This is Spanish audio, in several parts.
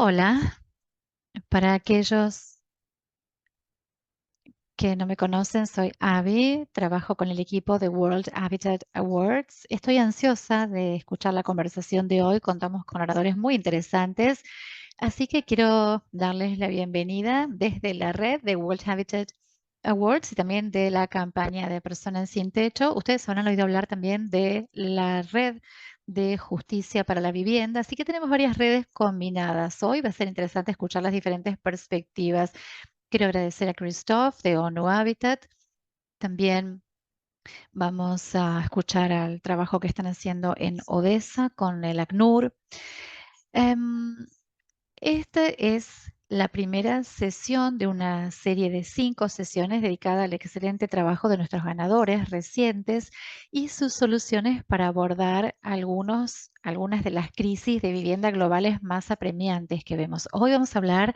Hola, para aquellos que no me conocen, soy Abby, trabajo con el equipo de World Habitat Awards. Estoy ansiosa de escuchar la conversación de hoy. Contamos con oradores muy interesantes, así que quiero darles la bienvenida desde la red de World Habitat Awards y también de la campaña de Personas Sin Techo. Ustedes habrán oído hablar también de la red de justicia para la vivienda, así que tenemos varias redes combinadas. Hoy va a ser interesante escuchar las diferentes perspectivas. Quiero agradecer a Christoph de ONU Habitat. También vamos a escuchar al trabajo que están haciendo en Odessa con el ACNUR. Em, Esta es la primera sesión de una serie de 5 sesiones dedicada al excelente trabajo de nuestros ganadores recientes y sus soluciones para abordar algunas de las crisis de vivienda globales más apremiantes que vemos. Hoy vamos a hablar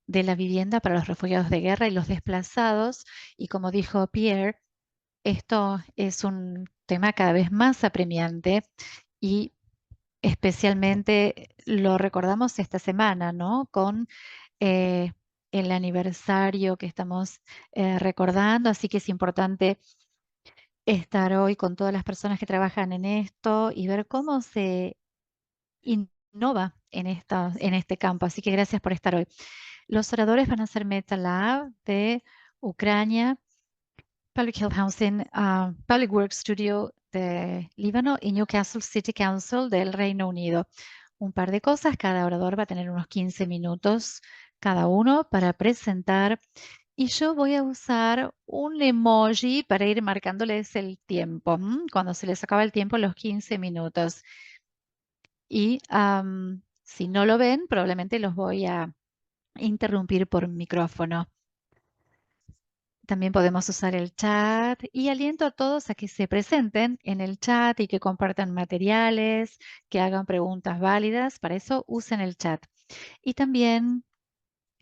de la vivienda para los refugiados de guerra y los desplazados. Y como dijo Pierre, esto es un tema cada vez más apremiante y especialmente lo recordamos esta semana, ¿no? Con eh, el aniversario que estamos recordando, así que es importante estar hoy con todas las personas que trabajan en esto y ver cómo se innova en este campo. Así que gracias por estar hoy. Los oradores van a ser Meta Lab de Ucrania, Public Health Housing, Public Works Studio de Líbano y Newcastle City Council del Reino Unido. Un par de cosas, cada orador va a tener unos 15 minutos cada uno para presentar y yo voy a usar un emoji para ir marcándoles el tiempo, cuando se les acaba el tiempo, los 15 minutos. Y si no lo ven, probablemente los voy a interrumpir por micrófono. También podemos usar el chat y aliento a todos a que se presenten en el chat y que compartan materiales, que hagan preguntas válidas. Para eso usen el chat. Y también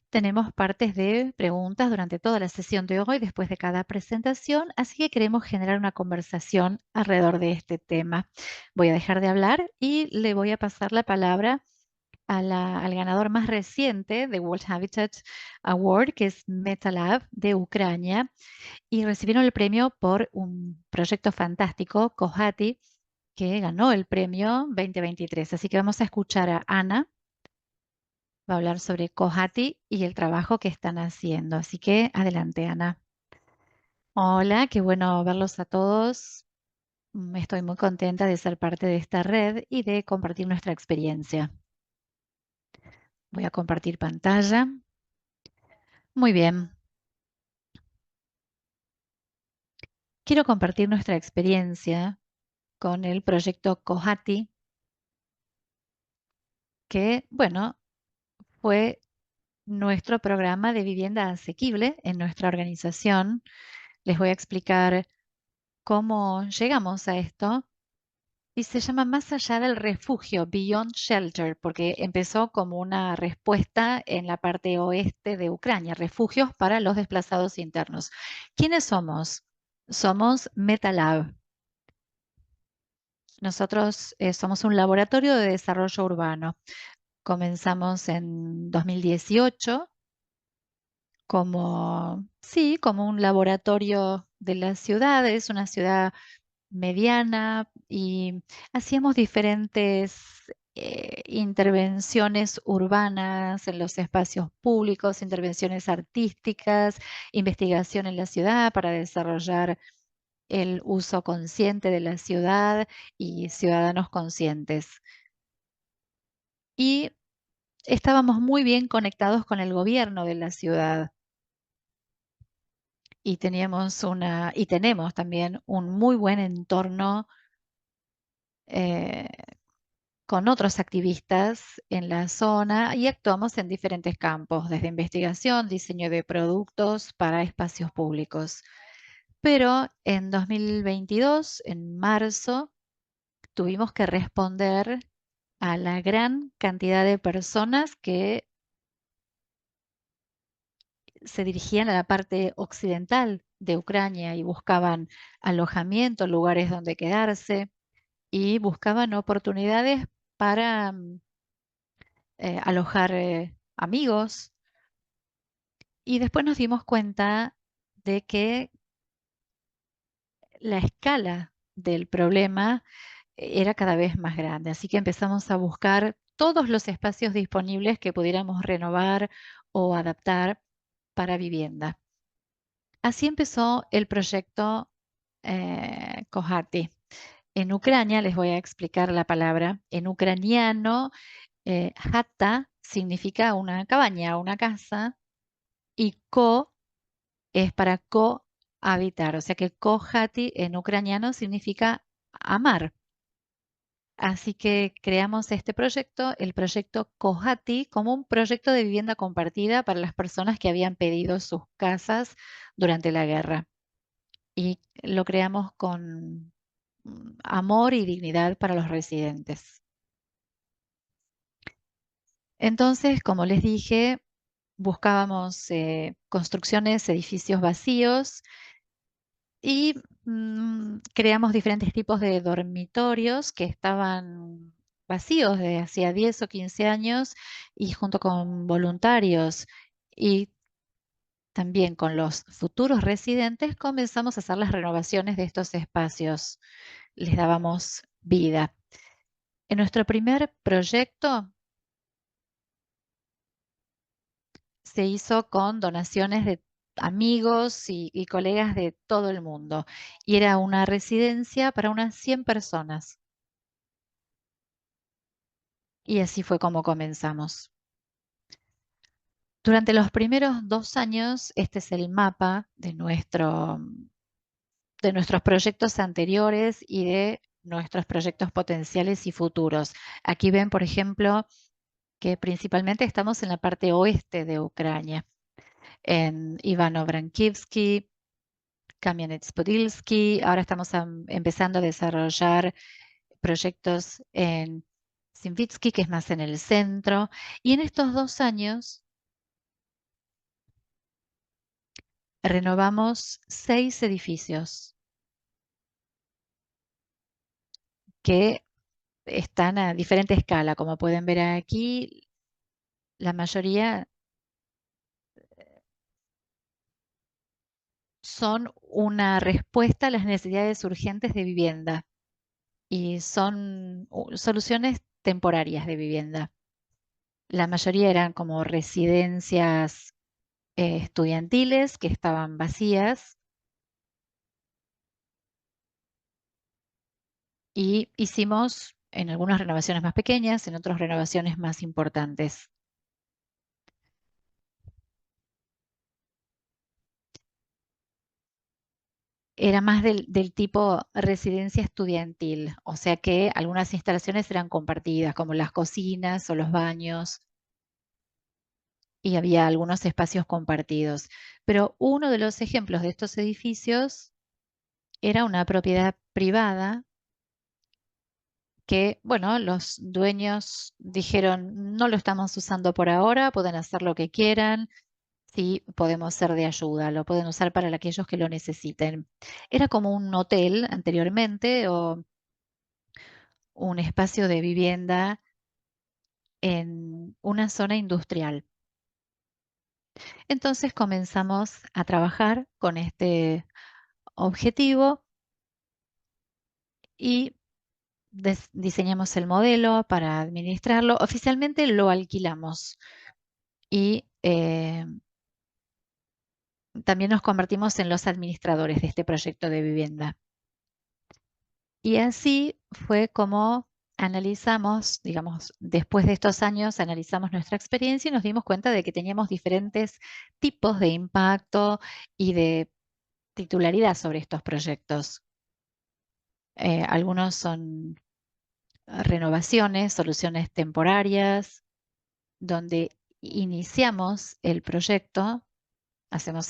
tenemos partes de preguntas durante toda la sesión de hoy, después de cada presentación, así que queremos generar una conversación alrededor de este tema. Voy a dejar de hablar y le voy a pasar la palabra al ganador más reciente de World Habitat Award, que es MetaLab de Ucrania, y recibieron el premio por un proyecto fantástico, Kohati, que ganó el premio 2023. Así que vamos a escuchar a Ana, va a hablar sobre Kohati y el trabajo que están haciendo. Así que adelante, Ana. Hola, qué bueno verlos a todos. Estoy muy contenta de ser parte de esta red y de compartir nuestra experiencia. Voy a compartir pantalla. Muy bien. Quiero compartir nuestra experiencia con el proyecto Kohati, que, bueno, fue nuestro programa de vivienda asequible en nuestra organización. Les voy a explicar cómo llegamos a esto. Y se llama Más allá del refugio, Beyond Shelter, porque empezó como una respuesta en la parte oeste de Ucrania, refugios para los desplazados internos. ¿Quiénes somos? Somos MetaLab. Nosotros somos un laboratorio de desarrollo urbano. Comenzamos en 2018 como, sí, como un laboratorio de las ciudades, una ciudad mediana, y hacíamos diferentes intervenciones urbanas en los espacios públicos, intervenciones artísticas, investigación en la ciudad para desarrollar el uso consciente de la ciudad y ciudadanos conscientes. Y estábamos muy bien conectados con el gobierno de la ciudad. Y y tenemos también un muy buen entorno eh, con otros activistas en la zona y actuamos en diferentes campos, desde investigación, diseño de productos para espacios públicos. Pero en 2022, en marzo, tuvimos que responder a la gran cantidad de personas que se dirigían a la parte occidental de Ucrania y buscaban alojamiento, lugares donde quedarse y buscaban oportunidades para alojar amigos. Y después nos dimos cuenta de que la escala del problema era cada vez más grande. Así que empezamos a buscar todos los espacios disponibles que pudiéramos renovar o adaptar para vivienda. Así empezó el proyecto Kohati. En Ucrania, les voy a explicar la palabra. En ucraniano, hata significa una cabaña, una casa, y ko es para cohabitar. O sea que Kohati en ucraniano significa amar. Así que creamos este proyecto, el proyecto Kohati, como un proyecto de vivienda compartida para las personas que habían pedido sus casas durante la guerra. Y lo creamos con amor y dignidad para los residentes. Entonces, como les dije, buscábamos construcciones, edificios vacíos y creamos diferentes tipos de dormitorios que estaban vacíos de hacía 10 o 15 años y junto con voluntarios y también con los futuros residentes comenzamos a hacer las renovaciones de estos espacios. Les dábamos vida. En nuestro primer proyecto se hizo con donaciones de amigos y colegas de todo el mundo y era una residencia para unas 100 personas. Y así fue como comenzamos. Durante los primeros 2 años, este es el mapa de nuestros proyectos anteriores y de nuestros proyectos potenciales y futuros. Aquí ven, por ejemplo, que principalmente estamos en la parte oeste de Ucrania, en Ivano-Frankivsky, Kamianets-Podilsky. Ahora estamos empezando a desarrollar proyectos en Simvitsky, que es más en el centro. Y en estos 2 años renovamos 6 edificios que están a diferente escala. Como pueden ver aquí, la mayoría son una respuesta a las necesidades urgentes de vivienda y son soluciones temporarias de vivienda. La mayoría eran como residencias estudiantiles que estaban vacías y hicimos en algunas renovaciones más pequeñas, en otras renovaciones más importantes. Era más del tipo residencia estudiantil, o sea que algunas instalaciones eran compartidas, como las cocinas o los baños, y había algunos espacios compartidos. Pero uno de los ejemplos de estos edificios era una propiedad privada que, bueno, los dueños dijeron, no lo estamos usando por ahora, pueden hacer lo que quieran, sí, podemos ser de ayuda, lo pueden usar para aquellos que lo necesiten. Era como un hotel anteriormente o un espacio de vivienda en una zona industrial. Entonces comenzamos a trabajar con este objetivo y diseñamos el modelo para administrarlo. Oficialmente lo alquilamos y también nos convertimos en los administradores de este proyecto de vivienda. Y así fue como analizamos, digamos, después de estos años, analizamos nuestra experiencia y nos dimos cuenta de que teníamos diferentes tipos de impacto y de titularidad sobre estos proyectos. Algunos son renovaciones, soluciones temporarias, donde iniciamos el proyecto, hacemos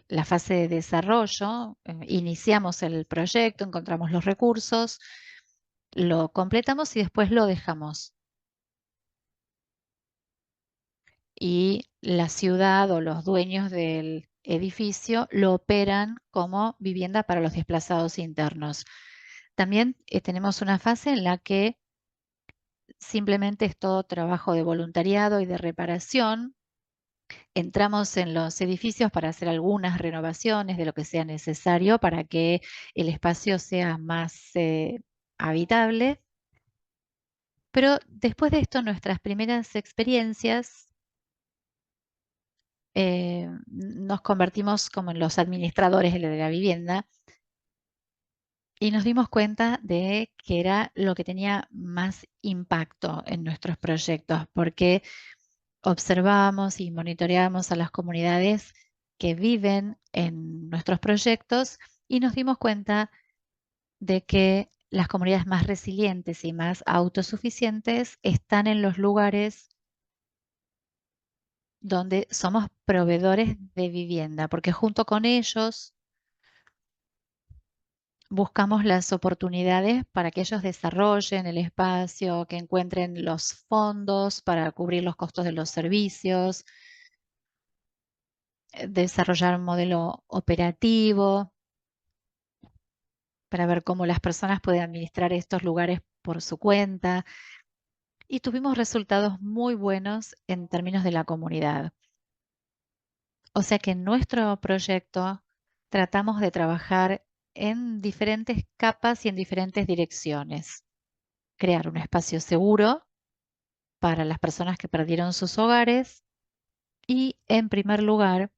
la fase de desarrollo, iniciamos el proyecto, encontramos los recursos, lo completamos y después lo dejamos. Y la ciudad o los dueños del edificio lo operan como vivienda para los desplazados internos. También tenemos una fase en la que simplemente es todo trabajo de voluntariado y de reparación. Entramos en los edificios para hacer algunas renovaciones de lo que sea necesario para que el espacio sea más habitable. Pero después de esto, nuestras primeras experiencias, nos convertimos como en los administradores de la vivienda y nos dimos cuenta de que era lo que tenía más impacto en nuestros proyectos, porque observábamos y monitoreábamos a las comunidades que viven en nuestros proyectos y nos dimos cuenta de que las comunidades más resilientes y más autosuficientes están en los lugares donde somos proveedores de vivienda, porque junto con ellos buscamos las oportunidades para que ellos desarrollen el espacio, que encuentren los fondos para cubrir los costos de los servicios, desarrollar un modelo operativo para ver cómo las personas pueden administrar estos lugares por su cuenta. Y tuvimos resultados muy buenos en términos de la comunidad. O sea que en nuestro proyecto tratamos de trabajar en diferentes capas y en diferentes direcciones. Crear un espacio seguro para las personas que perdieron sus hogares y, en primer lugar,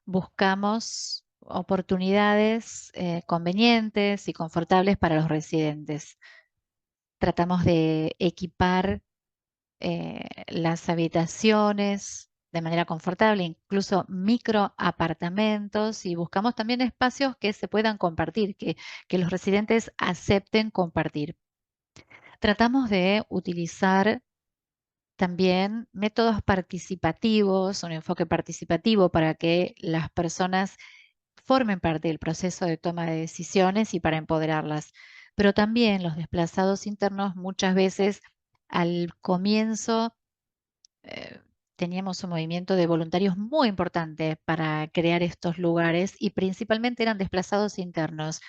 buscamos oportunidades convenientes y confortables para los residentes. Tratamos de equipar las habitaciones de manera confortable, incluso microapartamentos, y buscamos también espacios que se puedan compartir, que los residentes acepten compartir. Tratamos de utilizar también métodos participativos, un enfoque participativo para que las personas formen parte del proceso de toma de decisiones y para empoderarlas. Pero también los desplazados internos muchas veces al comienzo eh, teníamos un movimiento de voluntarios muy importante para crear estos lugares y principalmente eran desplazados internos.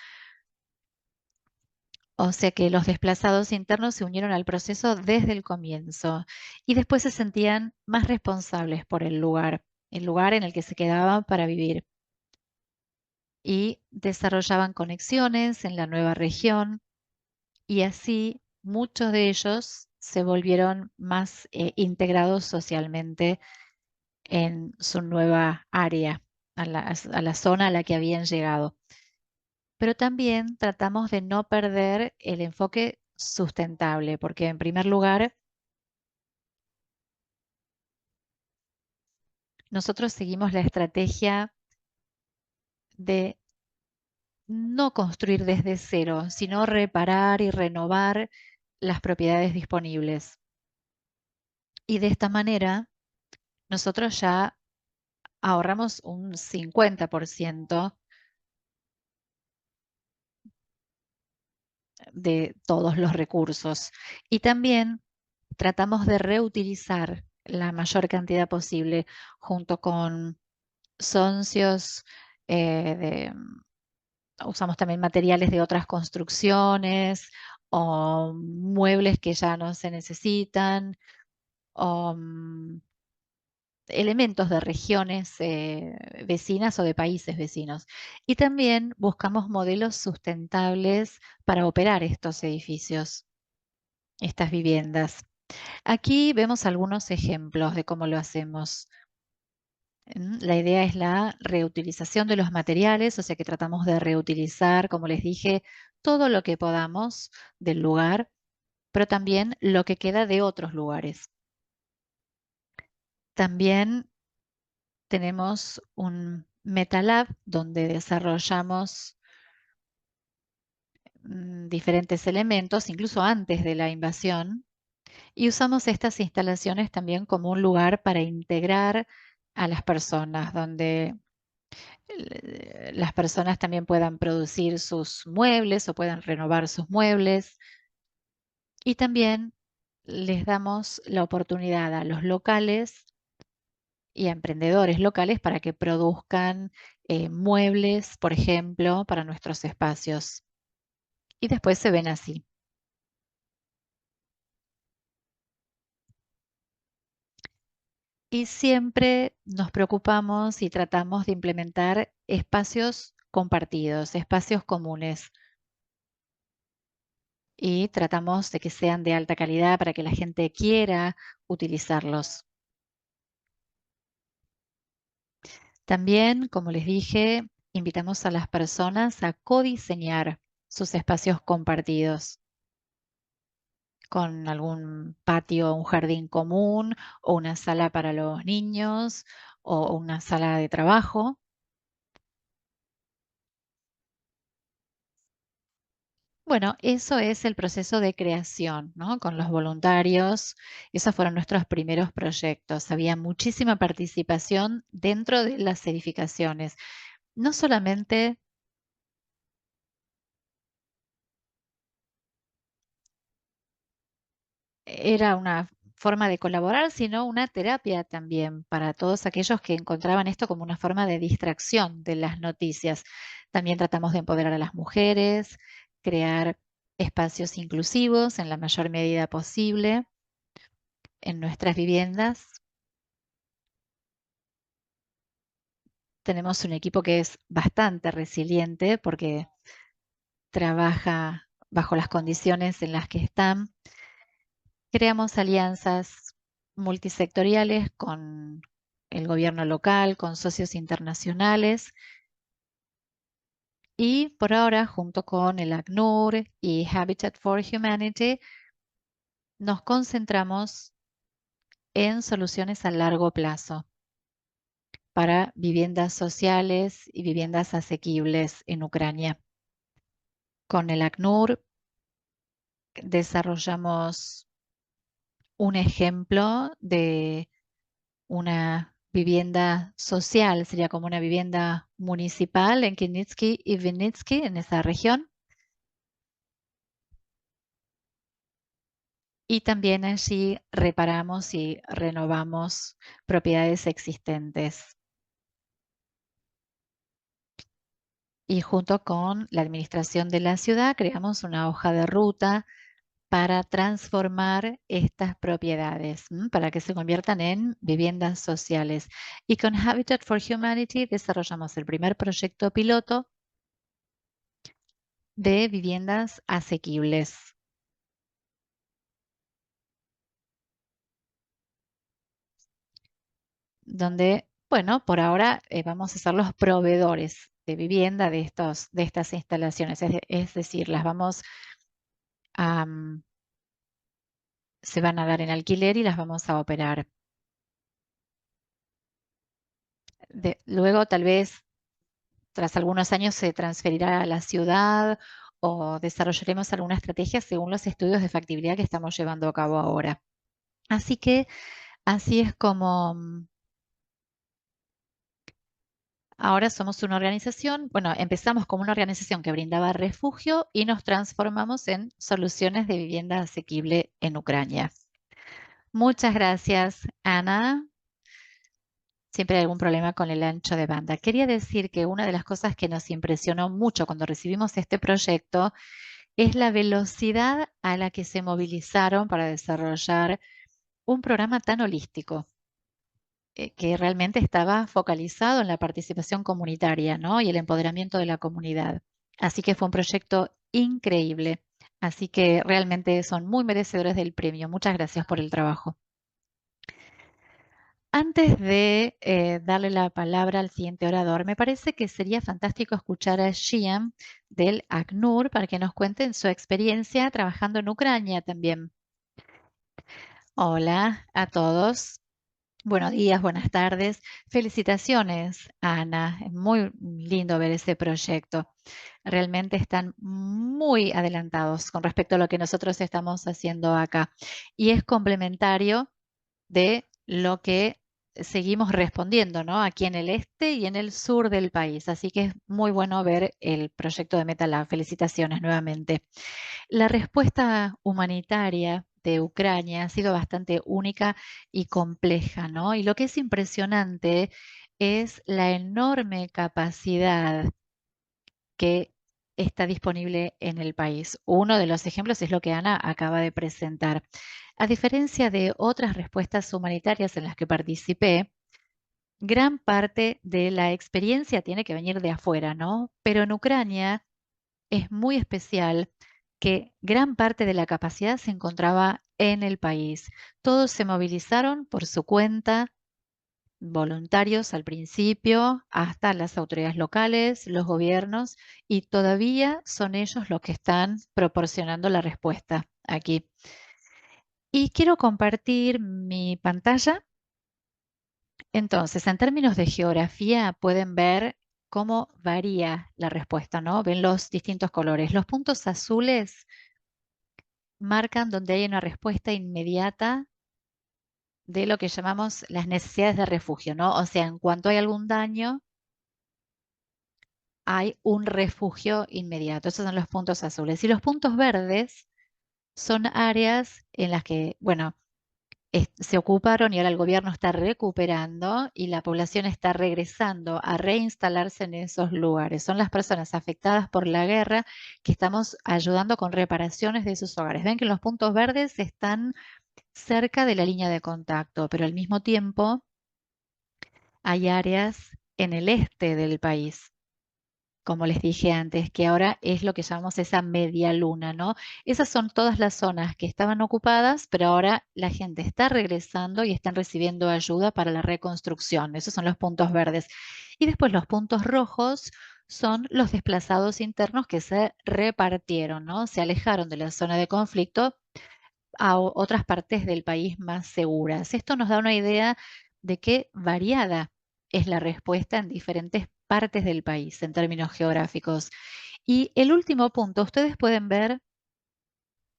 O sea que los desplazados internos se unieron al proceso desde el comienzo y después se sentían más responsables por el lugar en el que se quedaban para vivir y desarrollaban conexiones en la nueva región y así muchos de ellos se volvieron más integrados socialmente en su nueva área, a la zona a la que habían llegado. Pero también tratamos de no perder el enfoque sustentable, porque en primer lugar, nosotros seguimos la estrategia de no construir desde cero, sino reparar y renovar las propiedades disponibles. Y de esta manera, nosotros ya ahorramos un 50% de todos los recursos. Y también tratamos de reutilizar la mayor cantidad posible junto con socios. Usamos también materiales de otras construcciones o muebles que ya no se necesitan o elementos de regiones vecinas o de países vecinos. Y también buscamos modelos sustentables para operar estos edificios, estas viviendas. Aquí vemos algunos ejemplos de cómo lo hacemos. La idea es la reutilización de los materiales, o sea que tratamos de reutilizar, como les dije, todo lo que podamos del lugar, pero también lo que queda de otros lugares. También tenemos un MetaLab donde desarrollamos diferentes elementos, incluso antes de la invasión, y usamos estas instalaciones también como un lugar para integrar a las personas, donde las personas también puedan producir sus muebles o puedan renovar sus muebles. Y también les damos la oportunidad a los locales y a emprendedores locales para que produzcan muebles, por ejemplo, para nuestros espacios. Y después se ven así. Y siempre nos preocupamos y tratamos de implementar espacios compartidos, espacios comunes. Y tratamos de que sean de alta calidad para que la gente quiera utilizarlos. También, como les dije, invitamos a las personas a codiseñar sus espacios compartidos con algún patio, un jardín común o una sala para los niños o una sala de trabajo. Bueno, eso es el proceso de creación, ¿no? Con los voluntarios. Esos fueron nuestros primeros proyectos. Había muchísima participación dentro de las edificaciones. No solamente era una forma de colaborar, sino una terapia también para todos aquellos que encontraban esto como una forma de distracción de las noticias. También tratamos de empoderar a las mujeres, crear espacios inclusivos en la mayor medida posible en nuestras viviendas. Tenemos un equipo que es bastante resiliente porque trabaja bajo las condiciones en las que están. Creamos alianzas multisectoriales con el gobierno local, con socios internacionales y por ahora, junto con el ACNUR y Habitat for Humanity, nos concentramos en soluciones a largo plazo para viviendas sociales y viviendas asequibles en Ucrania. Con el ACNUR desarrollamos un ejemplo de una vivienda social, sería como una vivienda municipal en Kinitsky y Vinnytsky, en esa región. Y también allí reparamos y renovamos propiedades existentes. Y junto con la administración de la ciudad creamos una hoja de ruta para transformar estas propiedades, para que se conviertan en viviendas sociales. Y con Habitat for Humanity desarrollamos el primer proyecto piloto de viviendas asequibles, donde, bueno, por ahora vamos a ser los proveedores de vivienda de estas instalaciones, es decir, las vamos a, se van a dar en alquiler y las vamos a operar. Luego, tal vez, tras algunos años, se transferirá a la ciudad o desarrollaremos alguna estrategia según los estudios de factibilidad que estamos llevando a cabo ahora. Así que así es como ahora somos una organización, bueno, empezamos como una organización que brindaba refugio y nos transformamos en soluciones de vivienda asequible en Ucrania. Muchas gracias, Ana. Siempre hay algún problema con el ancho de banda. Quería decir que una de las cosas que nos impresionó mucho cuando recibimos este proyecto es la velocidad a la que se movilizaron para desarrollar un programa tan holístico, que realmente estaba focalizado en la participación comunitaria, ¿no? Y el empoderamiento de la comunidad. Así que fue un proyecto increíble. Así que realmente son muy merecedores del premio. Muchas gracias por el trabajo. Antes de darle la palabra al siguiente orador, me parece que sería fantástico escuchar a Xian del ACNUR para que nos cuenten su experiencia trabajando en Ucrania también. Hola a todos. Buenos días, buenas tardes. Felicitaciones, Ana. Es muy lindo ver ese proyecto. Realmente están muy adelantados con respecto a lo que nosotros estamos haciendo acá. Y es complementario de lo que seguimos respondiendo, ¿no? Aquí en el este y en el sur del país. Así que es muy bueno ver el proyecto de MetaLab. Felicitaciones nuevamente. La respuesta humanitaria de Ucrania ha sido bastante única y compleja, ¿no? Y lo que es impresionante es la enorme capacidad que está disponible en el país. Uno de los ejemplos es lo que Ana acaba de presentar. A diferencia de otras respuestas humanitarias en las que participé, gran parte de la experiencia tiene que venir de afuera, ¿no? Pero en Ucrania es muy especial que gran parte de la capacidad se encontraba en el país. Todos se movilizaron por su cuenta, voluntarios al principio, hasta las autoridades locales, los gobiernos, y todavía son ellos los que están proporcionando la respuesta aquí. Y quiero compartir mi pantalla. Entonces, en términos de geografía, pueden ver cómo varía la respuesta, ¿no? Ven los distintos colores. Los puntos azules marcan donde hay una respuesta inmediata de lo que llamamos las necesidades de refugio, ¿no? O sea, en cuanto hay algún daño, hay un refugio inmediato. Esos son los puntos azules. Y los puntos verdes son áreas en las que, bueno, se ocuparon y ahora el gobierno está recuperando y la población está regresando a reinstalarse en esos lugares. Son las personas afectadas por la guerra que estamos ayudando con reparaciones de sus hogares. Ven que los puntos verdes están cerca de la línea de contacto, pero al mismo tiempo hay áreas en el este del país, como les dije antes, que ahora es lo que llamamos esa media luna, ¿no? Esas son todas las zonas que estaban ocupadas, pero ahora la gente está regresando y están recibiendo ayuda para la reconstrucción. Esos son los puntos verdes. Y después los puntos rojos son los desplazados internos que se repartieron, ¿no? Se alejaron de la zona de conflicto a otras partes del país más seguras. Esto nos da una idea de qué variada es la respuesta en diferentes partes del país en términos geográficos. Y el último punto, ustedes pueden ver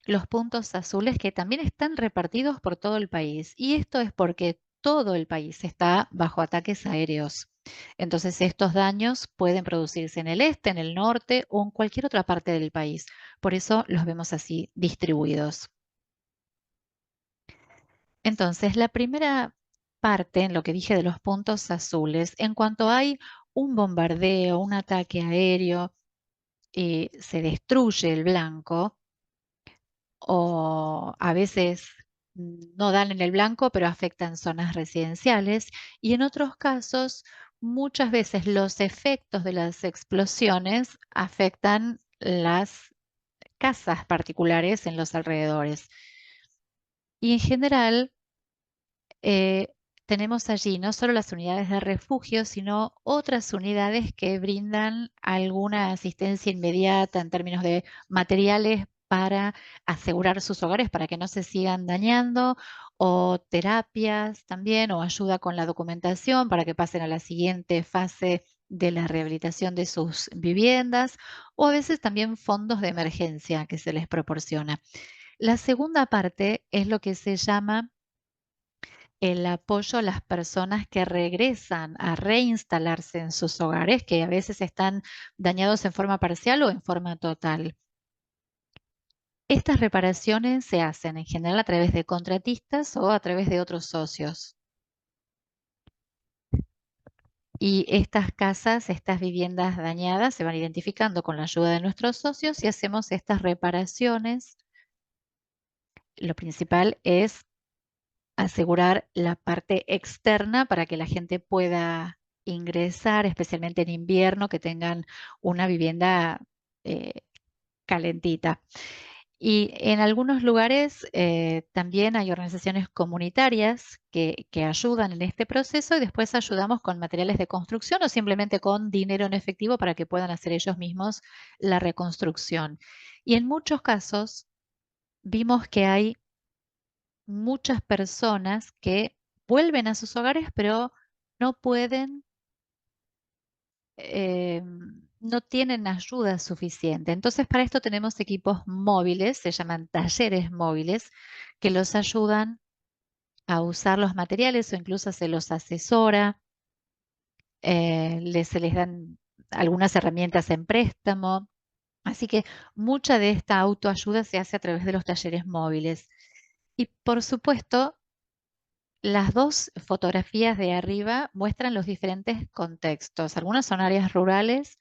los puntos azules que también están repartidos por todo el país. Y esto es porque todo el país está bajo ataques aéreos. Entonces, estos daños pueden producirse en el este, en el norte o en cualquier otra parte del país. Por eso los vemos así distribuidos. Entonces, la primera parte en lo que dije de los puntos azules, en cuanto hay un bombardeo, un ataque aéreo, se destruye el blanco o a veces no dan en el blanco, pero afectan zonas residenciales y en otros casos, muchas veces los efectos de las explosiones afectan las casas particulares en los alrededores. Y en general, eh, tenemos allí no solo las unidades de refugio, sino otras unidades que brindan alguna asistencia inmediata en términos de materiales para asegurar sus hogares para que no se sigan dañando, o terapias también, o ayuda con la documentación para que pasen a la siguiente fase de la rehabilitación de sus viviendas, o a veces también fondos de emergencia que se les proporciona. La segunda parte es lo que se llama el apoyo a las personas que regresan a reinstalarse en sus hogares, que a veces están dañados en forma parcial o en forma total. Estas reparaciones se hacen en general a través de contratistas o a través de otros socios. Y estas casas, estas viviendas dañadas se van identificando con la ayuda de nuestros socios y hacemos estas reparaciones. Lo principal es asegurar la parte externa para que la gente pueda ingresar, especialmente en invierno, que tengan una vivienda eh, calentita. Y en algunos lugares también hay organizaciones comunitarias que ayudan en este proceso y después ayudamos con materiales de construcción o simplemente con dinero en efectivo para que puedan hacer ellos mismos la reconstrucción. Y en muchos casos vimos que hay muchas personas que vuelven a sus hogares, pero no pueden, no tienen ayuda suficiente. Entonces, para esto tenemos equipos móviles, se llaman talleres móviles, que los ayudan a usar los materiales o incluso se los asesora, se les dan algunas herramientas en préstamo. Así que mucha de esta autoayuda se hace a través de los talleres móviles. Y por supuesto, las dos fotografías de arriba muestran los diferentes contextos. Algunas son áreas rurales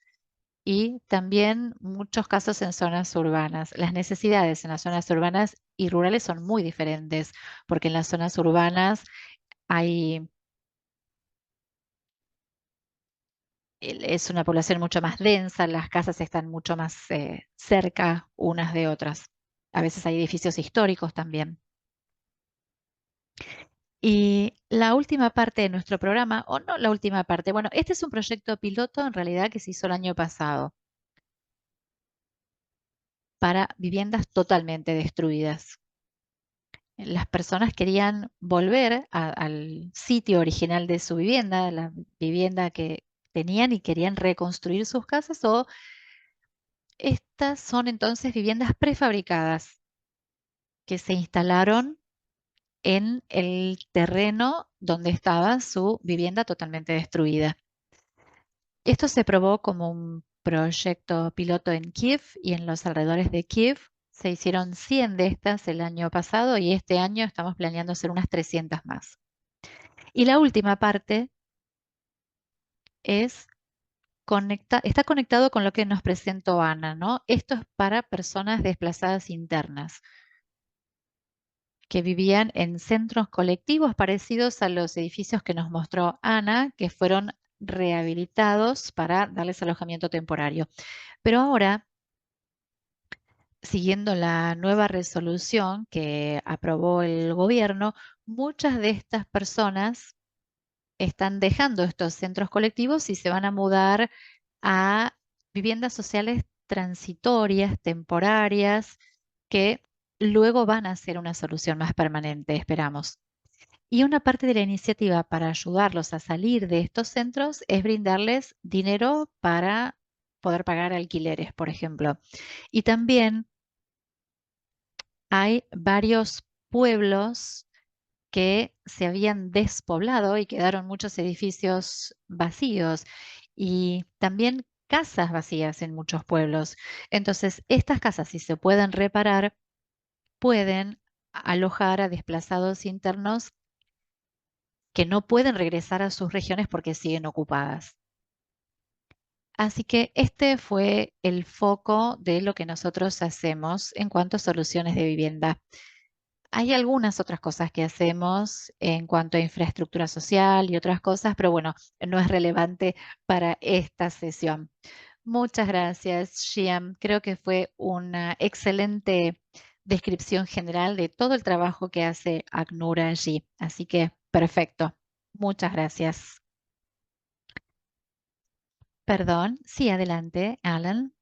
y también muchos casos en zonas urbanas. Las necesidades en las zonas urbanas y rurales son muy diferentes, porque en las zonas urbanas hay, es una población mucho más densa, las casas están mucho más cerca unas de otras. A veces hay edificios históricos también. Y la última parte de nuestro programa, o no la última parte, bueno, este es un proyecto piloto en realidad que se hizo el año pasado para viviendas totalmente destruidas. Las personas querían volver al sitio original de su vivienda, la vivienda que tenían y querían reconstruir sus casas, o estas son entonces viviendas prefabricadas que se instalaron en el terreno donde estaba su vivienda totalmente destruida. Esto se probó como un proyecto piloto en Kiev y en los alrededores de Kiev. Se hicieron 100 de estas el año pasado y este año estamos planeando hacer unas 300 más. Y la última parte es está conectado con lo que nos presentó Ana, ¿no? Esto es para personas desplazadas internas que vivían en centros colectivos parecidos a los edificios que nos mostró Ana, que fueron rehabilitados para darles alojamiento temporario. Pero ahora, siguiendo la nueva resolución que aprobó el gobierno, muchas de estas personas están dejando estos centros colectivos y se van a mudar a viviendas sociales transitorias, temporarias, que luego van a ser una solución más permanente, esperamos. Y una parte de la iniciativa para ayudarlos a salir de estos centros es brindarles dinero para poder pagar alquileres, por ejemplo. Y también hay varios pueblos que se habían despoblado y quedaron muchos edificios vacíos y también casas vacías en muchos pueblos. Entonces, estas casas, si se pueden reparar, pueden alojar a desplazados internos que no pueden regresar a sus regiones porque siguen ocupadas. Así que este fue el foco de lo que nosotros hacemos en cuanto a soluciones de vivienda. Hay algunas otras cosas que hacemos en cuanto a infraestructura social y otras cosas, pero bueno, no es relevante para esta sesión. Muchas gracias, Shiam. Creo que fue una excelente descripción general de todo el trabajo que hace ACNUR allí. Así que perfecto. Muchas gracias. Perdón. Sí, adelante, Alan.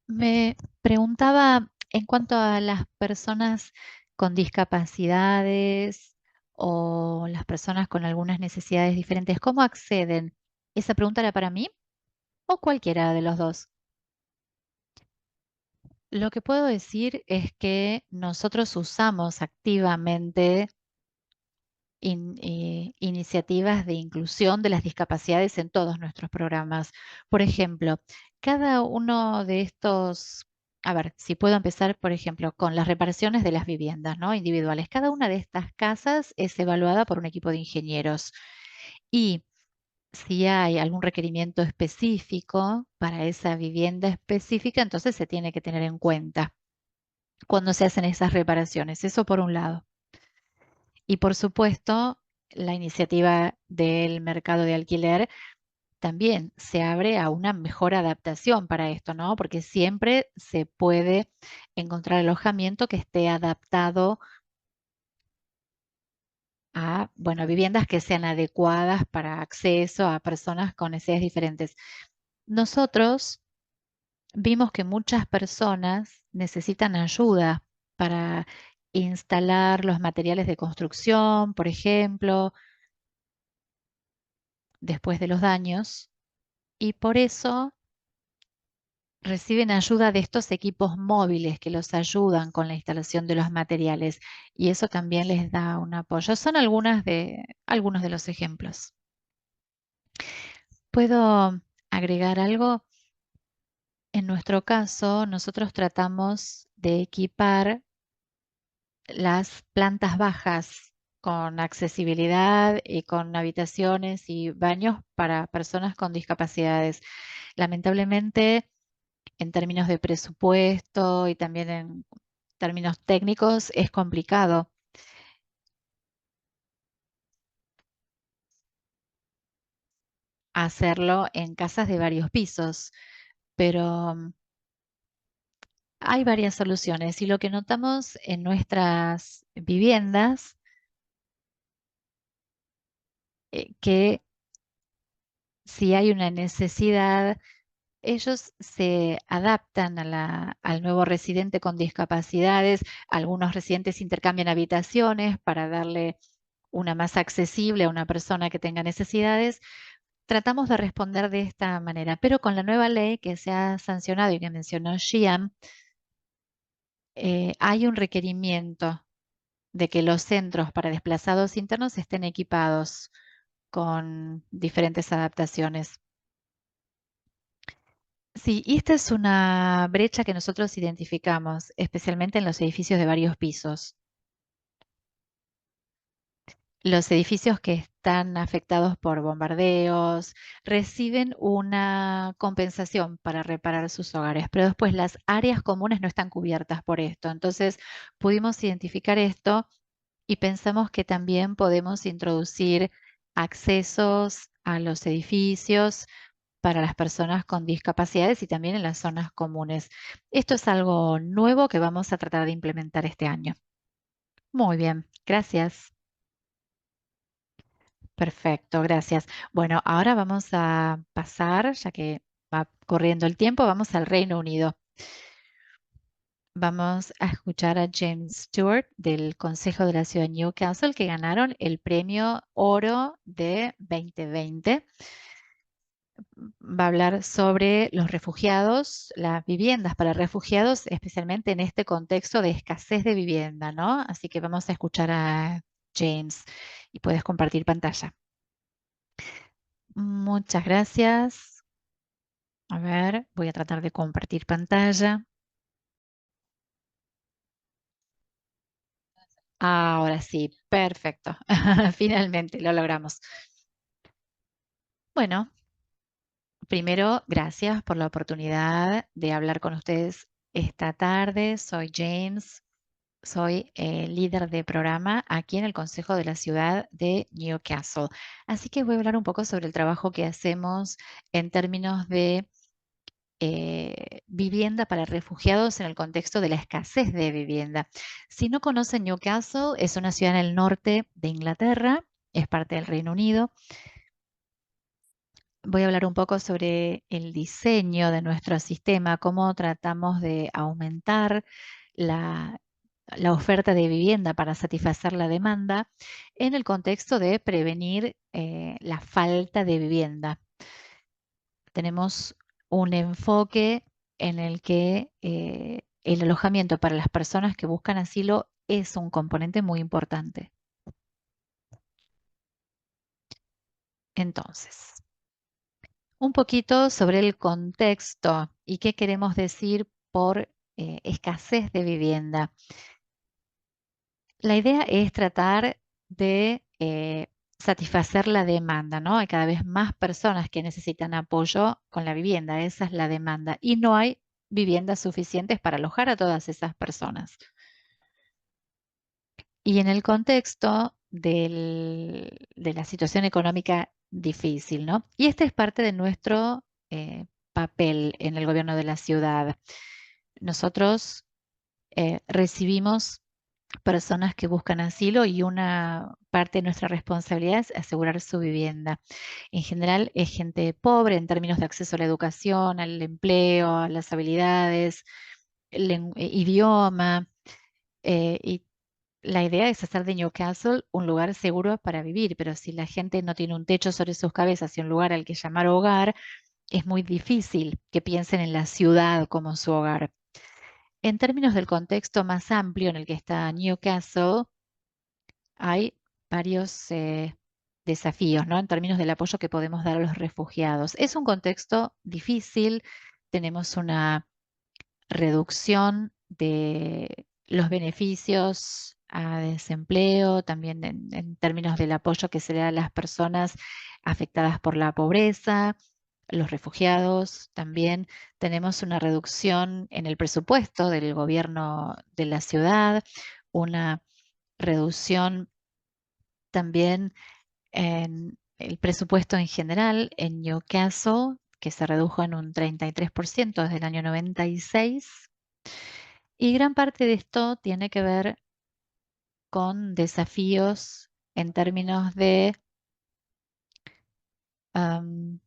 Me preguntaba en cuanto a las personas con discapacidades o las personas con algunas necesidades diferentes, ¿cómo acceden? ¿Esa pregunta era para mí o cualquiera de los dos? Lo que puedo decir es que nosotros usamos activamente iniciativas de inclusión de las discapacidades en todos nuestros programas. Por ejemplo, cada uno de estos, a ver, si puedo empezar, por ejemplo, con las reparaciones de las viviendas, ¿no? Individuales. Cada una de estas casas es evaluada por un equipo de ingenieros y si hay algún requerimiento específico para esa vivienda específica, entonces se tiene que tener en cuenta cuando se hacen esas reparaciones. Eso por un lado. Y por supuesto, la iniciativa del mercado de alquiler también se abre a una mejor adaptación para esto, ¿no? Porque siempre se puede encontrar alojamiento que esté adaptado a, bueno, viviendas que sean adecuadas para acceso a personas con necesidades diferentes. Nosotros vimos que muchas personas necesitan ayuda para instalar los materiales de construcción, por ejemplo, después de los daños, y por eso reciben ayuda de estos equipos móviles que los ayudan con la instalación de los materiales y eso también les da un apoyo. Son algunos de los ejemplos. ¿Puedo agregar algo? En nuestro caso, nosotros tratamos de equipar las plantas bajas con accesibilidad y con habitaciones y baños para personas con discapacidades. Lamentablemente, en términos de presupuesto y también en términos técnicos, es complicado hacerlo en casas de varios pisos, pero hay varias soluciones y lo que notamos en nuestras viviendas, que si hay una necesidad, ellos se adaptan al nuevo residente con discapacidades. Algunos residentes intercambian habitaciones para darle una más accesible a una persona que tenga necesidades. Tratamos de responder de esta manera, pero con la nueva ley que se ha sancionado y que mencionó Xian, hay un requerimiento de que los centros para desplazados internos estén equipados con diferentes adaptaciones. Sí, y esta es una brecha que nosotros identificamos, especialmente en los edificios de varios pisos. Los edificios que están afectados por bombardeos reciben una compensación para reparar sus hogares, pero después las áreas comunes no están cubiertas por esto. Entonces, pudimos identificar esto y pensamos que también podemos introducir accesos a los edificios para las personas con discapacidades y también en las zonas comunes. Esto es algo nuevo que vamos a tratar de implementar este año. Muy bien, gracias. Perfecto, gracias. Bueno, ahora vamos a pasar, ya que va corriendo el tiempo, vamos al Reino Unido. Vamos a escuchar a James Stewart del Consejo de la Ciudad de Newcastle, que ganaron el premio Oro de 2020. Va a hablar sobre los refugiados, las viviendas para refugiados, especialmente en este contexto de escasez de vivienda, ¿no? Así que vamos a escuchar a James y puedes compartir pantalla. Muchas gracias. A ver, voy a tratar de compartir pantalla. Ahora sí, perfecto. Finalmente lo logramos. Bueno, primero, gracias por la oportunidad de hablar con ustedes esta tarde. Soy James. Soy líder de programa aquí en el Consejo de la Ciudad de Newcastle. Así que voy a hablar un poco sobre el trabajo que hacemos en términos de vivienda para refugiados en el contexto de la escasez de vivienda. Si no conocen Newcastle, es una ciudad en el norte de Inglaterra, es parte del Reino Unido. Voy a hablar un poco sobre el diseño de nuestro sistema, cómo tratamos de aumentar la, la oferta de vivienda para satisfacer la demanda en el contexto de prevenir la falta de vivienda. Tenemos un enfoque en el que el alojamiento para las personas que buscan asilo es un componente muy importante. Entonces, un poquito sobre el contexto y qué queremos decir por escasez de vivienda. La idea es tratar de satisfacer la demanda, ¿no? Hay cada vez más personas que necesitan apoyo con la vivienda, esa es la demanda, y no hay viviendas suficientes para alojar a todas esas personas. Y en el contexto de la situación económica difícil, ¿no? Y este es parte de nuestro papel en el gobierno de la ciudad. Nosotros recibimos personas que buscan asilo y una parte de nuestra responsabilidad es asegurar su vivienda. En general es gente pobre en términos de acceso a la educación, al empleo, a las habilidades, idioma, y la idea es hacer de Newcastle un lugar seguro para vivir, pero si la gente no tiene un techo sobre sus cabezas y un lugar al que llamar hogar, es muy difícil que piensen en la ciudad como su hogar. En términos del contexto más amplio en el que está Newcastle, hay varios desafíos, ¿no? En términos del apoyo que podemos dar a los refugiados. Es un contexto difícil, tenemos una reducción de los beneficios a desempleo, también en términos del apoyo que se le da a las personas afectadas por la pobreza, los refugiados. También tenemos una reducción en el presupuesto del gobierno de la ciudad, una reducción también en el presupuesto en general en Newcastle, que se redujo en un 33% desde el año 96. Y gran parte de esto tiene que ver con desafíos en términos de am,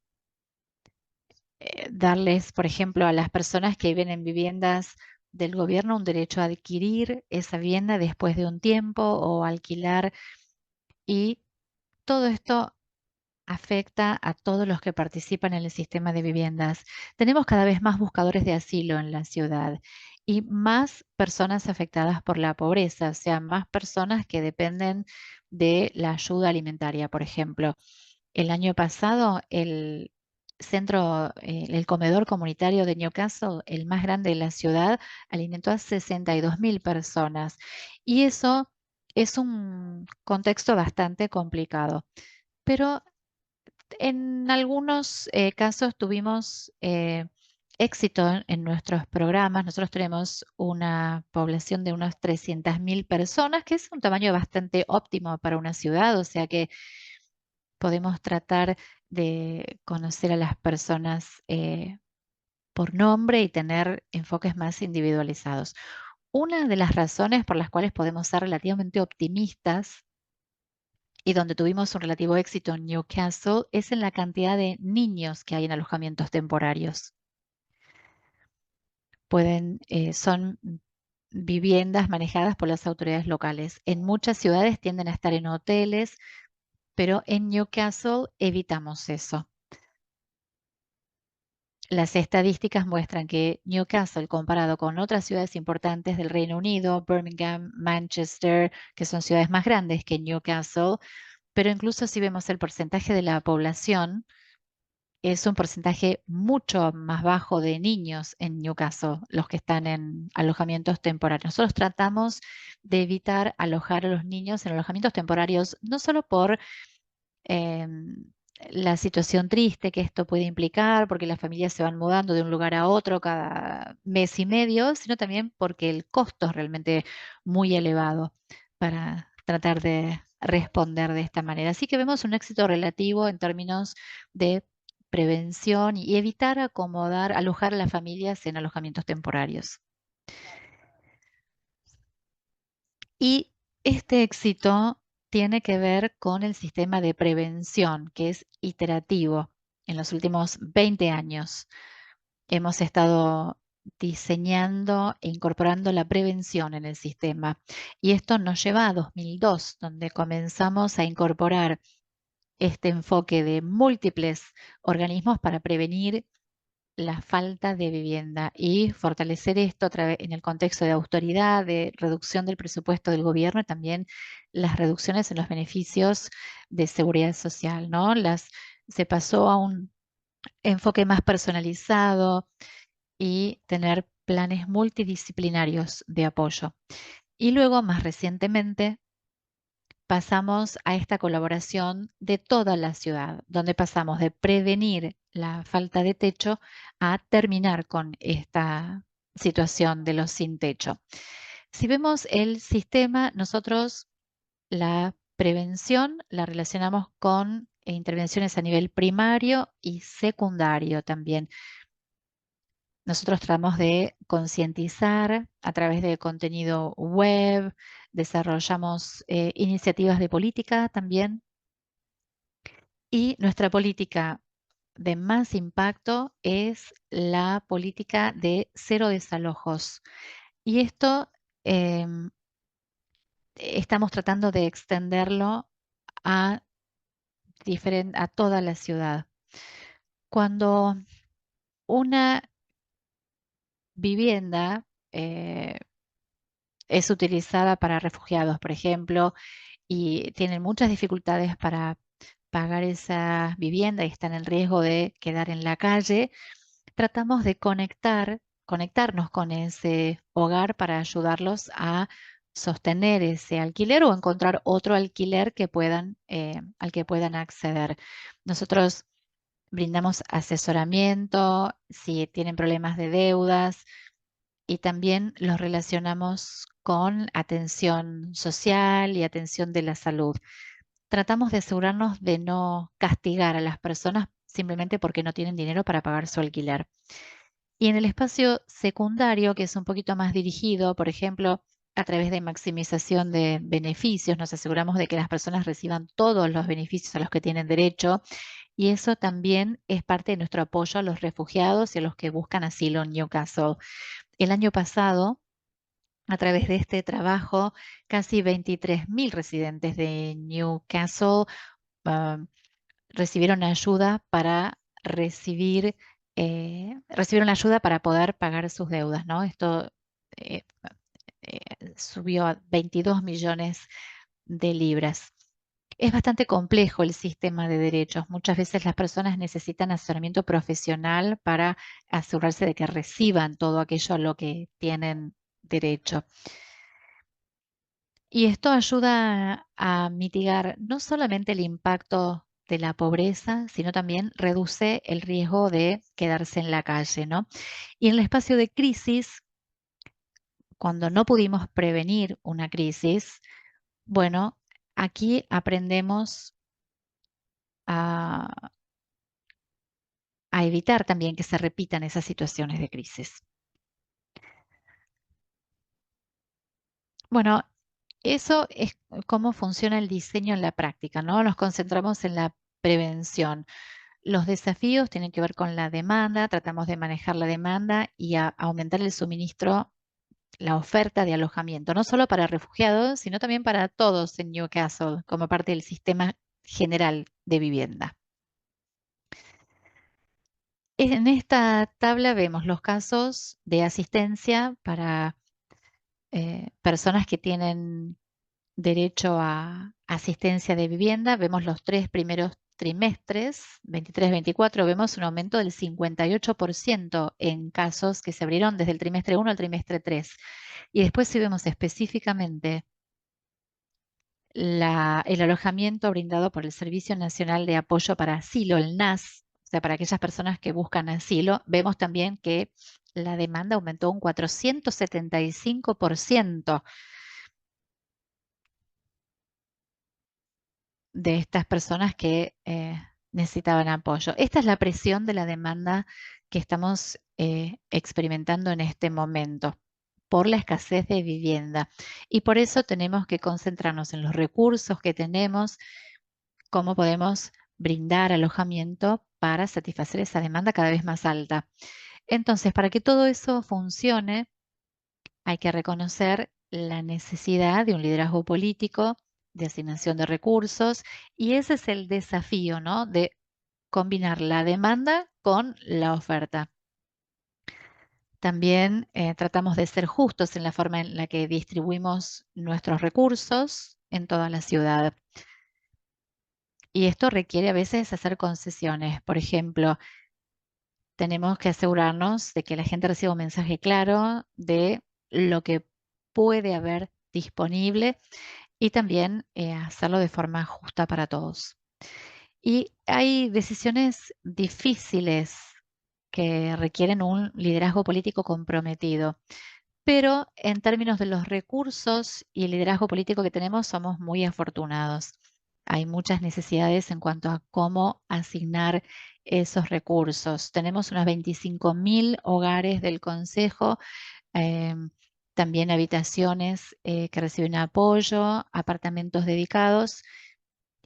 darles, por ejemplo, a las personas que viven en viviendas del gobierno un derecho a adquirir esa vivienda después de un tiempo o alquilar. Y todo esto afecta a todos los que participan en el sistema de viviendas. Tenemos cada vez más buscadores de asilo en la ciudad y más personas afectadas por la pobreza, o sea, más personas que dependen de la ayuda alimentaria, por ejemplo. El año pasado, el comedor comunitario de Newcastle, el más grande de la ciudad, alimentó a 62.000 personas. Y eso es un contexto bastante complicado. Pero en algunos casos tuvimos éxito en nuestros programas. Nosotros tenemos una población de unas 300.000 personas, que es un tamaño bastante óptimo para una ciudad, o sea que podemos tratar de conocer a las personas por nombre y tener enfoques más individualizados. Una de las razones por las cuales podemos ser relativamente optimistas y donde tuvimos un relativo éxito en Newcastle es en la cantidad de niños que hay en alojamientos temporarios. Son viviendas manejadas por las autoridades locales. En muchas ciudades tienden a estar en hoteles, pero en Newcastle evitamos eso. Las estadísticas muestran que Newcastle, comparado con otras ciudades importantes del Reino Unido, Birmingham, Manchester, que son ciudades más grandes que Newcastle, pero incluso si vemos el porcentaje de la población, es un porcentaje mucho más bajo de niños en Newcastle, los que están en alojamientos temporarios. Nosotros tratamos de evitar alojar a los niños en alojamientos temporarios, no solo por em, la situación triste que esto puede implicar, porque las familias se van mudando de un lugar a otro cada mes y medio, sino también porque el costo es realmente muy elevado para tratar de responder de esta manera. Así que vemos un éxito relativo en términos de prevención y evitar alojar a las familias en alojamientos temporarios. Y este éxito tiene que ver con el sistema de prevención, que es iterativo. En los últimos 20 años hemos estado diseñando e incorporando la prevención en el sistema. Y esto nos lleva a 2002, donde comenzamos a incorporar este enfoque de múltiples organismos para prevenir la falta de vivienda y fortalecer esto en el contexto de autoridad, de reducción del presupuesto del gobierno y también las reducciones en los beneficios de seguridad social, ¿no? Se pasó a un enfoque más personalizado y tener planes multidisciplinarios de apoyo. Y luego, más recientemente, pasamos a esta colaboración de toda la ciudad, donde pasamos de prevenir la falta de techo a terminar con esta situación de los sin techo. Si vemos el sistema, nosotros la prevención la relacionamos con intervenciones a nivel primario y secundario también. Nosotros tratamos de concientizar a través de contenido web, desarrollamos iniciativas de política también y nuestra política de más impacto es la política de cero desalojos. Y esto em, estamos tratando de extenderlo a, a toda la ciudad. Cuando una vivienda es utilizada para refugiados, por ejemplo, y tienen muchas dificultades para pagar esa vivienda y están en riesgo de quedar en la calle, tratamos de conectarnos con ese hogar para ayudarlos a sostener ese alquiler o encontrar otro alquiler que al que puedan acceder. Nosotros brindamos asesoramiento si tienen problemas de deudas y también los relacionamos con atención social y atención de la salud. Tratamos de asegurarnos de no castigar a las personas simplemente porque no tienen dinero para pagar su alquiler. Y en el espacio secundario, que es un poquito más dirigido, por ejemplo, a través de maximización de beneficios, nos aseguramos de que las personas reciban todos los beneficios a los que tienen derecho, y eso también es parte de nuestro apoyo a los refugiados y a los que buscan asilo en Newcastle. El año pasado, a través de este trabajo, casi 23.000 residentes de Newcastle ah, recibieron ayuda para recibieron ayuda para poder pagar sus deudas, ¿no? Esto eh, subió a 22 millones de libras. Es bastante complejo el sistema de derechos. Muchas veces las personas necesitan asesoramiento profesional para asegurarse de que reciban todo aquello a lo que tienen derecho. Y esto ayuda a mitigar no solamente el impacto de la pobreza, sino también reduce el riesgo de quedarse en la calle, ¿no? Y en el espacio de crisis, cuando no pudimos prevenir una crisis, bueno, aquí aprendemos a, a evitar también que se repitan esas situaciones de crisis. Bueno, eso es cómo funciona el diseño en la práctica, ¿no? Nos concentramos en la prevención. Los desafíos tienen que ver con la demanda, tratamos de manejar la demanda y aumentar el suministro, la oferta de alojamiento, no solo para refugiados, sino también para todos en Newcastle, como parte del sistema general de vivienda. En esta tabla vemos los casos de asistencia para personas que tienen derecho a asistencia de vivienda. Vemos los 3 primeros trimestres, 23-24, vemos un aumento del 58% en casos que se abrieron desde el trimestre 1 al trimestre 3. Y después si vemos específicamente el alojamiento brindado por el Servicio Nacional de Apoyo para Asilo, el NAS, o sea, para aquellas personas que buscan asilo, vemos también que la demanda aumentó un 475% de estas personas que necesitaban apoyo. Esta es la presión de la demanda que estamos experimentando en este momento por la escasez de vivienda. Y por eso tenemos que concentrarnos en los recursos que tenemos, cómo podemos brindar alojamiento para satisfacer esa demanda cada vez más alta. Entonces, para que todo eso funcione, hay que reconocer la necesidad de un liderazgo político, de asignación de recursos, y ese es el desafío, ¿no? De combinar la demanda con la oferta. También tratamos de ser justos en la forma en la que distribuimos nuestros recursos en toda la ciudad. Y esto requiere a veces hacer concesiones. Por ejemplo, tenemos que asegurarnos de que la gente reciba un mensaje claro de lo que puede haber disponible y también hacerlo de forma justa para todos. Y hay decisiones difíciles que requieren un liderazgo político comprometido, pero en términos de los recursos y el liderazgo político que tenemos, somos muy afortunados. Hay muchas necesidades en cuanto a cómo asignar esos recursos. Tenemos unos 25.000 hogares del Consejo, em, también habitaciones que reciben apoyo, apartamentos dedicados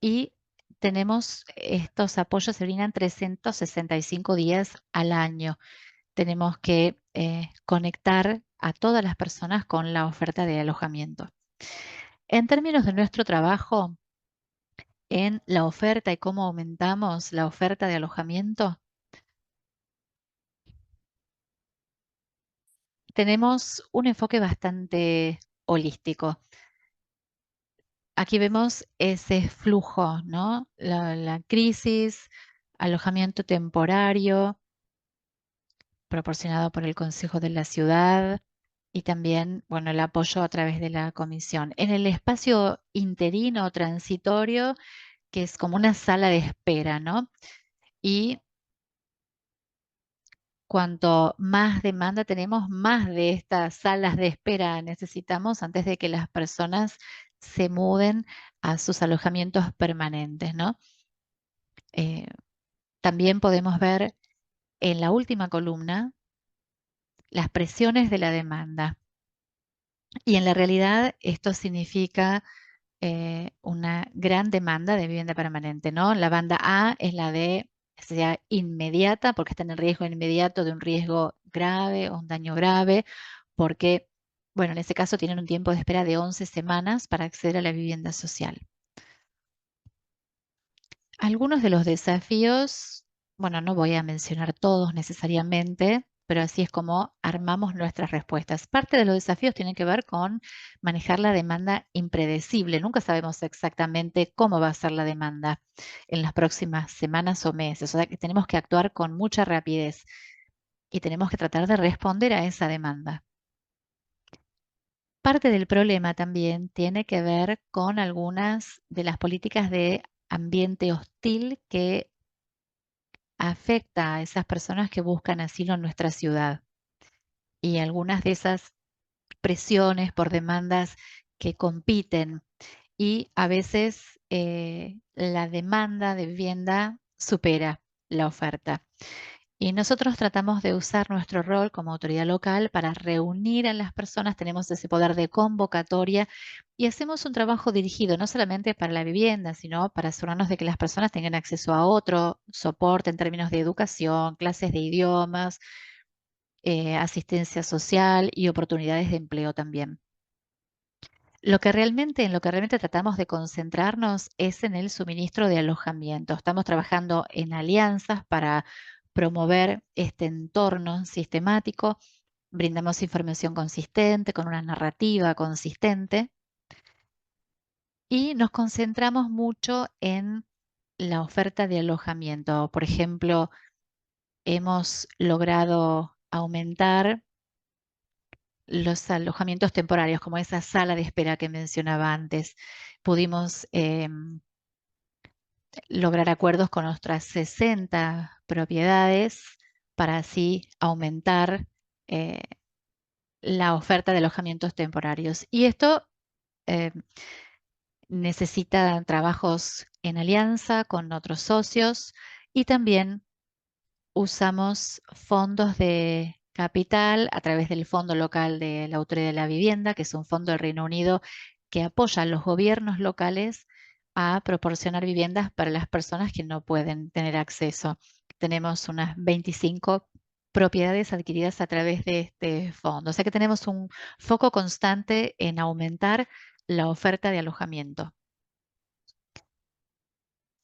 y tenemos estos apoyos se brindan 365 días al año. Tenemos que conectar a todas las personas con la oferta de alojamiento. En términos de nuestro trabajo en la oferta y cómo aumentamos la oferta de alojamiento, tenemos un enfoque bastante holístico. Aquí vemos ese flujo, ¿no? La crisis, alojamiento temporario, proporcionado por el Consejo de la Ciudad y también, bueno, el apoyo a través de la comisión. En el espacio interino o transitorio, que es como una sala de espera, ¿no? Y cuanto más demanda tenemos, más de estas salas de espera necesitamos antes de que las personas se muden a sus alojamientos permanentes, ¿no? Eh, También podemos ver en la última columna las presiones de la demanda. Y en la realidad esto significa una gran demanda de vivienda permanente, ¿no? La banda A es la de necesidad inmediata, porque está en el riesgo inmediato de un riesgo grave o un daño grave, porque, bueno, en ese caso tienen un tiempo de espera de 11 semanas para acceder a la vivienda social. Algunos de los desafíos, bueno, no voy a mencionar todos necesariamente, pero así es como armamos nuestras respuestas. Parte de los desafíos tienen que ver con manejar la demanda impredecible. Nunca sabemos exactamente cómo va a ser la demanda en las próximas semanas o meses. O sea que tenemos que actuar con mucha rapidez y tenemos que tratar de responder a esa demanda. Parte del problema también tiene que ver con algunas de las políticas de ambiente hostil que afecta a esas personas que buscan asilo en nuestra ciudad. Y algunas de esas presiones por demandas que compiten y a veces la demanda de vivienda supera la oferta. Y nosotros tratamos de usar nuestro rol como autoridad local para reunir a las personas, tenemos ese poder de convocatoria y hacemos un trabajo dirigido no solamente para la vivienda, sino para asegurarnos de que las personas tengan acceso a otro soporte en términos de educación, clases de idiomas, asistencia social y oportunidades de empleo también. En lo que realmente tratamos de concentrarnos es en el suministro de alojamiento. Estamos trabajando en alianzas para promover este entorno sistemático. Brindamos información consistente, con una narrativa consistente y nos concentramos mucho en la oferta de alojamiento. Por ejemplo, hemos logrado aumentar los alojamientos temporarios, como esa sala de espera que mencionaba antes. Pudimos lograr acuerdos con otras 60 propiedades para así aumentar eh, la oferta de alojamientos temporarios. Y esto eh, necesita trabajos en alianza con otros socios y también usamos fondos de capital a través del Fondo Local de la Autoridad de la Vivienda, que es un fondo del Reino Unido que apoya a los gobiernos locales a proporcionar viviendas para las personas que no pueden tener acceso. Tenemos unas 25 propiedades adquiridas a través de este fondo. O sea que tenemos un foco constante en aumentar la oferta de alojamiento.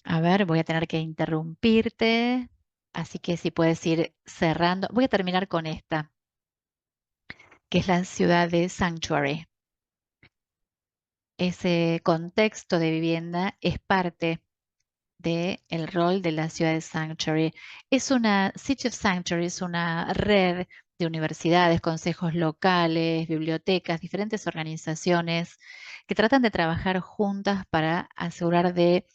A ver, voy a tener que interrumpirte, así que si puedes ir cerrando. Voy a terminar con esta, que es la ciudad de Sanctuary. Ese contexto de vivienda es parte del rol de la ciudad de Sanctuary. City of Sanctuary es una red de universidades, consejos locales, bibliotecas, diferentes organizaciones que tratan de trabajar juntas para asegurar de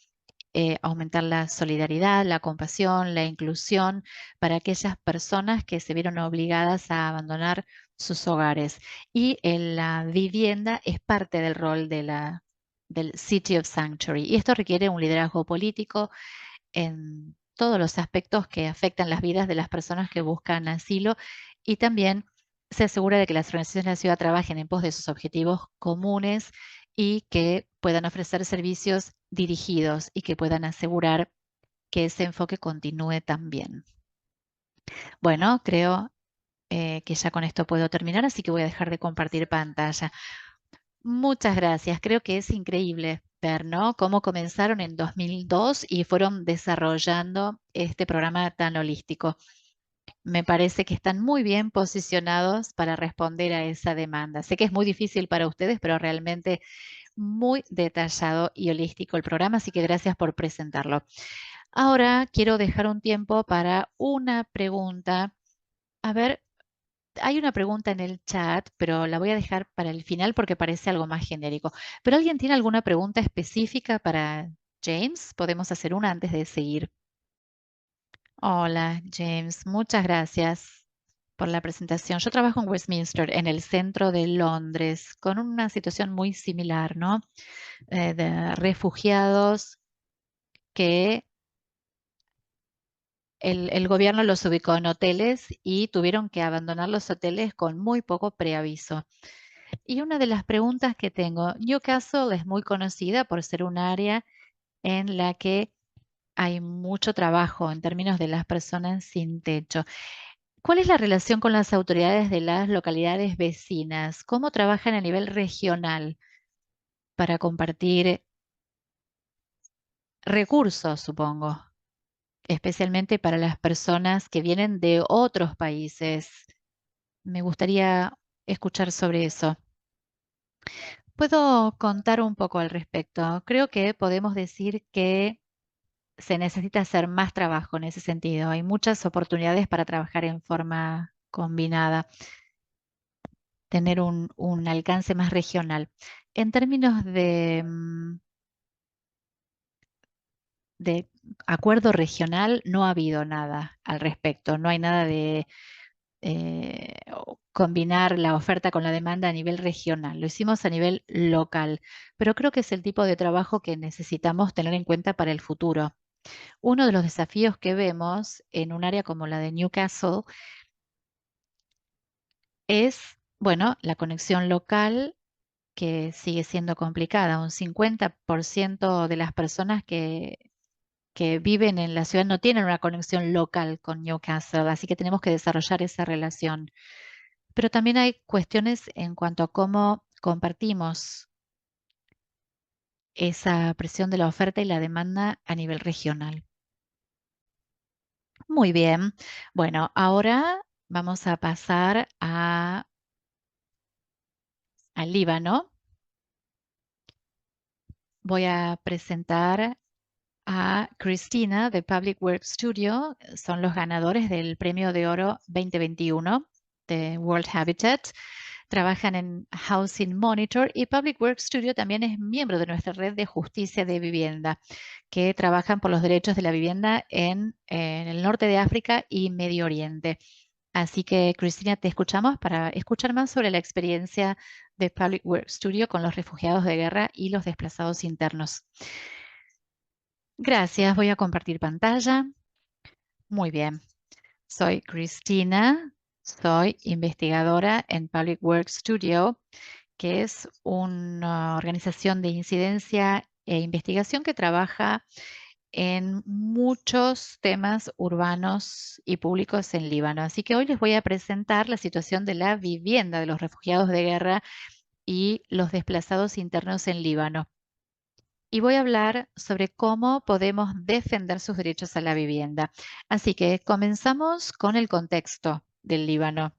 aumentar la solidaridad, la compasión, la inclusión para aquellas personas que se vieron obligadas a abandonar sus hogares. Y la vivienda es parte del rol del City of Sanctuary. Y esto requiere un liderazgo político en todos los aspectos que afectan las vidas de las personas que buscan asilo y también se asegura de que las organizaciones de la ciudad trabajen en pos de sus objetivos comunes y que puedan ofrecer servicios dirigidos y que puedan asegurar que ese enfoque continúe también. Bueno, creo que ya con esto puedo terminar, así que voy a dejar de compartir pantalla. Muchas gracias. Creo que es increíble ver, ¿no? Cómo comenzaron en 2002 y fueron desarrollando este programa tan holístico. Me parece que están muy bien posicionados para responder a esa demanda. Sé que es muy difícil para ustedes, pero realmente muy detallado y holístico el programa, así que gracias por presentarlo. Ahora quiero dejar un tiempo para una pregunta A ver, hay una pregunta en el chat, pero la voy a dejar para el final porque parece algo más genérico. ¿Pero alguien tiene alguna pregunta específica para James? Podemos hacer una antes de seguir. Hola, James. Muchas gracias por la presentación. Yo trabajo en Westminster, en el centro de Londres, con una situación muy similar, ¿no? De refugiados que el gobierno los ubicó en hoteles y tuvieron que abandonar los hoteles con muy poco preaviso. Y una de las preguntas que tengo, Newcastle es muy conocida por ser un área en la que hay mucho trabajo en términos de las personas sin techo. ¿Cuál es la relación con las autoridades de las localidades vecinas? ¿Cómo trabajan a nivel regional para compartir recursos, supongo, especialmente para las personas que vienen de otros países? Me gustaría escuchar sobre eso. Puedo contar un poco al respecto. Creo que podemos decir que se necesita hacer más trabajo en ese sentido. Hay muchas oportunidades para trabajar en forma combinada, tener un alcance más regional. En términos de acuerdo regional, no ha habido nada al respecto. No hay nada de combinar la oferta con la demanda a nivel regional. Lo hicimos a nivel local, pero creo que es el tipo de trabajo que necesitamos tener en cuenta para el futuro. Uno de los desafíos que vemos en un área como la de Newcastle es, bueno, la conexión local que sigue siendo complicada. Un 50% de las personas que viven en la ciudad no tienen una conexión local con Newcastle, así que tenemos que desarrollar esa relación. Pero también hay cuestiones en cuanto a cómo compartimos esa presión de la oferta y la demanda a nivel regional. Muy bien. Bueno, ahora vamos a pasar al Líbano. Voy a presentar a Cristina de Public Works Studio. Son los ganadores del Premio de Oro 2021 de World Habitat. Trabajan en Housing Monitor y Public Works Studio también es miembro de nuestra red de justicia de vivienda, que trabajan por los derechos de la vivienda en el norte de África y Medio Oriente. Así que, Cristina, te escuchamos para escuchar más sobre la experiencia de Public Works Studio con los refugiados de guerra y los desplazados internos. Gracias, voy a compartir pantalla. Muy bien, soy Cristina, soy investigadora en Public Works Studio, que es una organización de incidencia e investigación que trabaja en muchos temas urbanos y públicos en Líbano. Así que hoy les voy a presentar la situación de la vivienda de los refugiados de guerra y los desplazados internos en Líbano. Y voy a hablar sobre cómo podemos defender sus derechos a la vivienda. Así que comenzamos con el contexto del Líbano.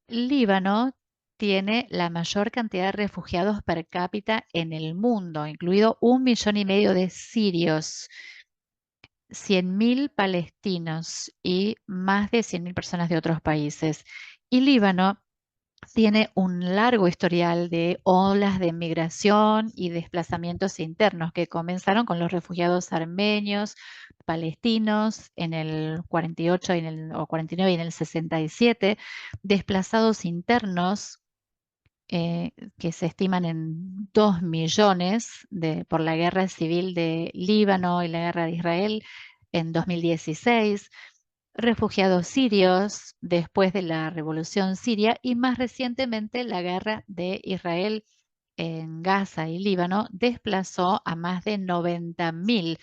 Líbano tiene la mayor cantidad de refugiados per cápita en el mundo, incluido 1,5 millones de sirios, 100.000 palestinos y más de 100.000 personas de otros países. Y Líbano tiene un largo historial de olas de migración y desplazamientos internos que comenzaron con los refugiados armenios, palestinos en el 48 y o 49 y en el 67, desplazados internos que se estiman en 2 millones por la guerra civil de Líbano y la guerra de Israel en 2016, refugiados sirios después de la revolución siria y más recientemente la guerra de Israel en Gaza y Líbano desplazó a más de 90.000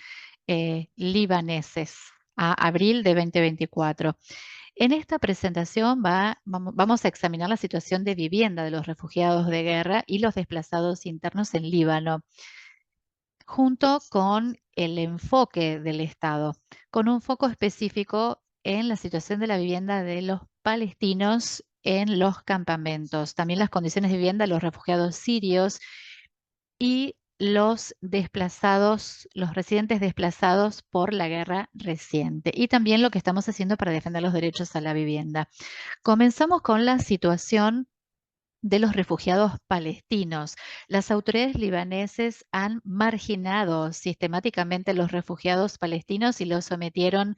libaneses a abril de 2024. En esta presentación vamos a examinar la situación de vivienda de los refugiados de guerra y los desplazados internos en Líbano, junto con el enfoque del Estado, con un foco específico en la situación de la vivienda de los palestinos en los campamentos, también las condiciones de vivienda de los refugiados sirios y los desplazados, los residentes desplazados por la guerra reciente y también lo que estamos haciendo para defender los derechos a la vivienda. Comenzamos con la situación de los refugiados palestinos. Las autoridades libaneses han marginado sistemáticamente a los refugiados palestinos y los sometieron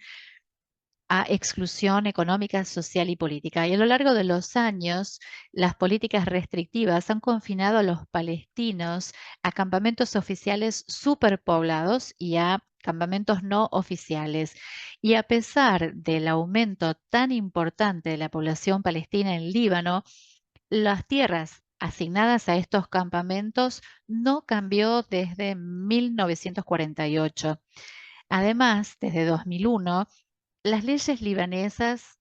a exclusión económica, social y política. Y a lo largo de los años, las políticas restrictivas han confinado a los palestinos a campamentos oficiales superpoblados y a campamentos no oficiales. Y a pesar del aumento tan importante de la población palestina en Líbano, las tierras asignadas a estos campamentos no cambió desde 1948. Además, desde 2001, las leyes libanesas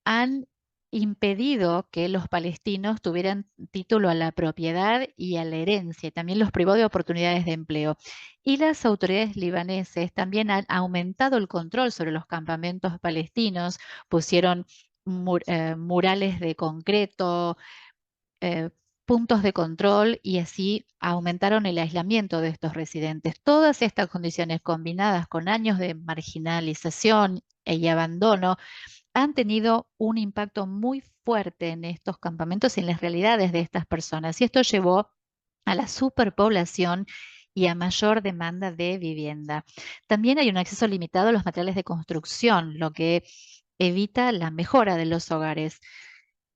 han impedido que los palestinos tuvieran título a la propiedad y a la herencia, y también los privó de oportunidades de empleo. Y las autoridades libaneses también han aumentado el control sobre los campamentos palestinos, pusieron murales de concreto, eh, puntos de control y así aumentaron el aislamiento de estos residentes. Todas estas condiciones combinadas con años de marginalización y abandono han tenido un impacto muy fuerte en estos campamentos y en las realidades de estas personas. Y esto llevó a la superpoblación y a mayor demanda de vivienda. También hay un acceso limitado a los materiales de construcción, lo que evita la mejora de los hogares.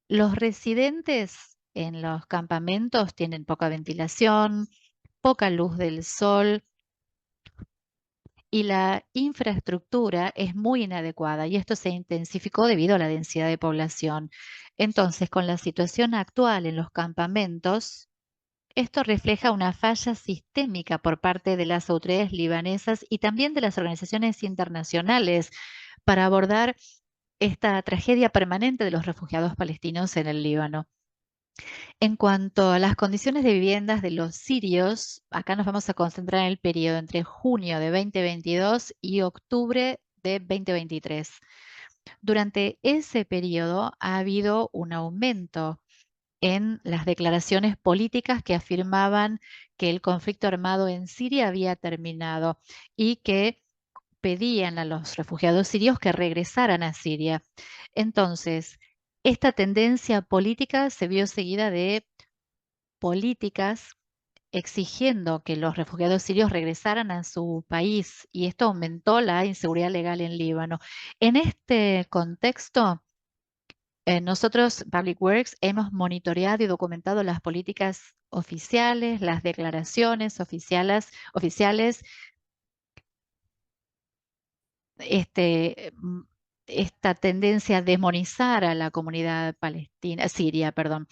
Los residentes en los campamentos tienen poca ventilación, poca luz del sol y la infraestructura es muy inadecuada y esto se intensificó debido a la densidad de población. Entonces, con la situación actual en los campamentos, esto refleja una falla sistémica por parte de las autoridades libanesas y también de las organizaciones internacionales para abordar esta tragedia permanente de los refugiados palestinos en el Líbano. En cuanto a las condiciones de viviendas de los sirios, acá nos vamos a concentrar en el periodo entre junio de 2022 y octubre de 2023. Durante ese periodo ha habido un aumento en las declaraciones políticas que afirmaban que el conflicto armado en Siria había terminado y que pedían a los refugiados sirios que regresaran a Siria. Entonces, esta tendencia política se vio seguida de políticas exigiendo que los refugiados sirios regresaran a su país y esto aumentó la inseguridad legal en Líbano. En este contexto, nosotros, Public Works, hemos monitoreado y documentado las políticas oficiales, las declaraciones oficiales, este, esta tendencia a demonizar a la comunidad palestina, siria, perdón.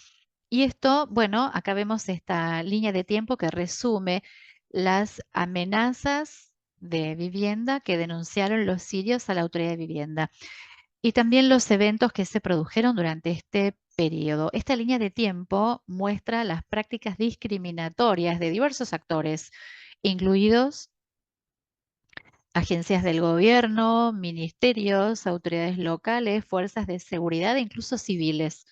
Y esto, bueno, acá vemos esta línea de tiempo que resume las amenazas de vivienda que denunciaron los sirios a la autoridad de vivienda y también los eventos que se produjeron durante este periodo. Esta línea de tiempo muestra las prácticas discriminatorias de diversos actores, incluidos agencias del gobierno, ministerios, autoridades locales, fuerzas de seguridad e incluso civiles.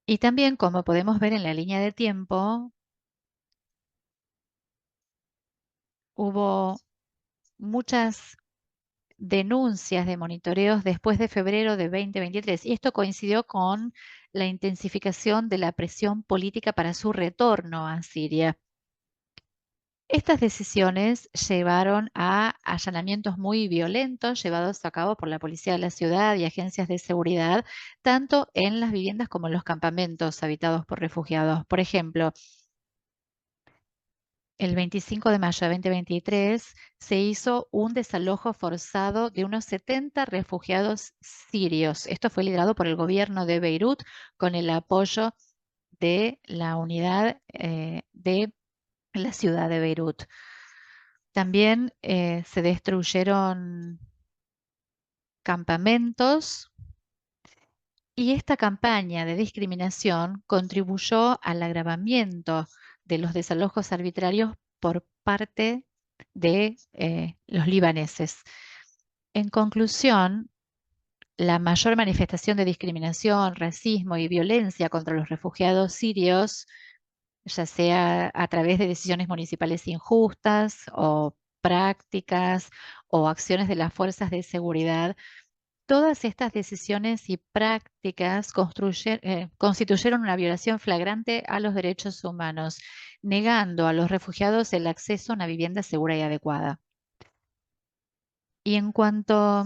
Y también, como podemos ver en la línea de tiempo, hubo muchas denuncias de monitoreos después de febrero de 2023 y esto coincidió con la intensificación de la presión política para su retorno a Siria. Estas decisiones llevaron a allanamientos muy violentos llevados a cabo por la policía de la ciudad y agencias de seguridad, tanto en las viviendas como en los campamentos habitados por refugiados. Por ejemplo, el 25 de mayo de 2023 se hizo un desalojo forzado de unos 70 refugiados sirios. Esto fue liderado por el gobierno de Beirut con el apoyo de la unidad de la ciudad de Beirut. También se destruyeron campamentos y esta campaña de discriminación contribuyó al agravamiento de los desalojos arbitrarios por parte de los libaneses. En conclusión, la mayor manifestación de discriminación, racismo y violencia contra los refugiados sirios ya sea a través de decisiones municipales injustas o prácticas o acciones de las fuerzas de seguridad. Todas estas decisiones y prácticas constituyeron una violación flagrante a los derechos humanos, negando a los refugiados el acceso a una vivienda segura y adecuada. Y en cuanto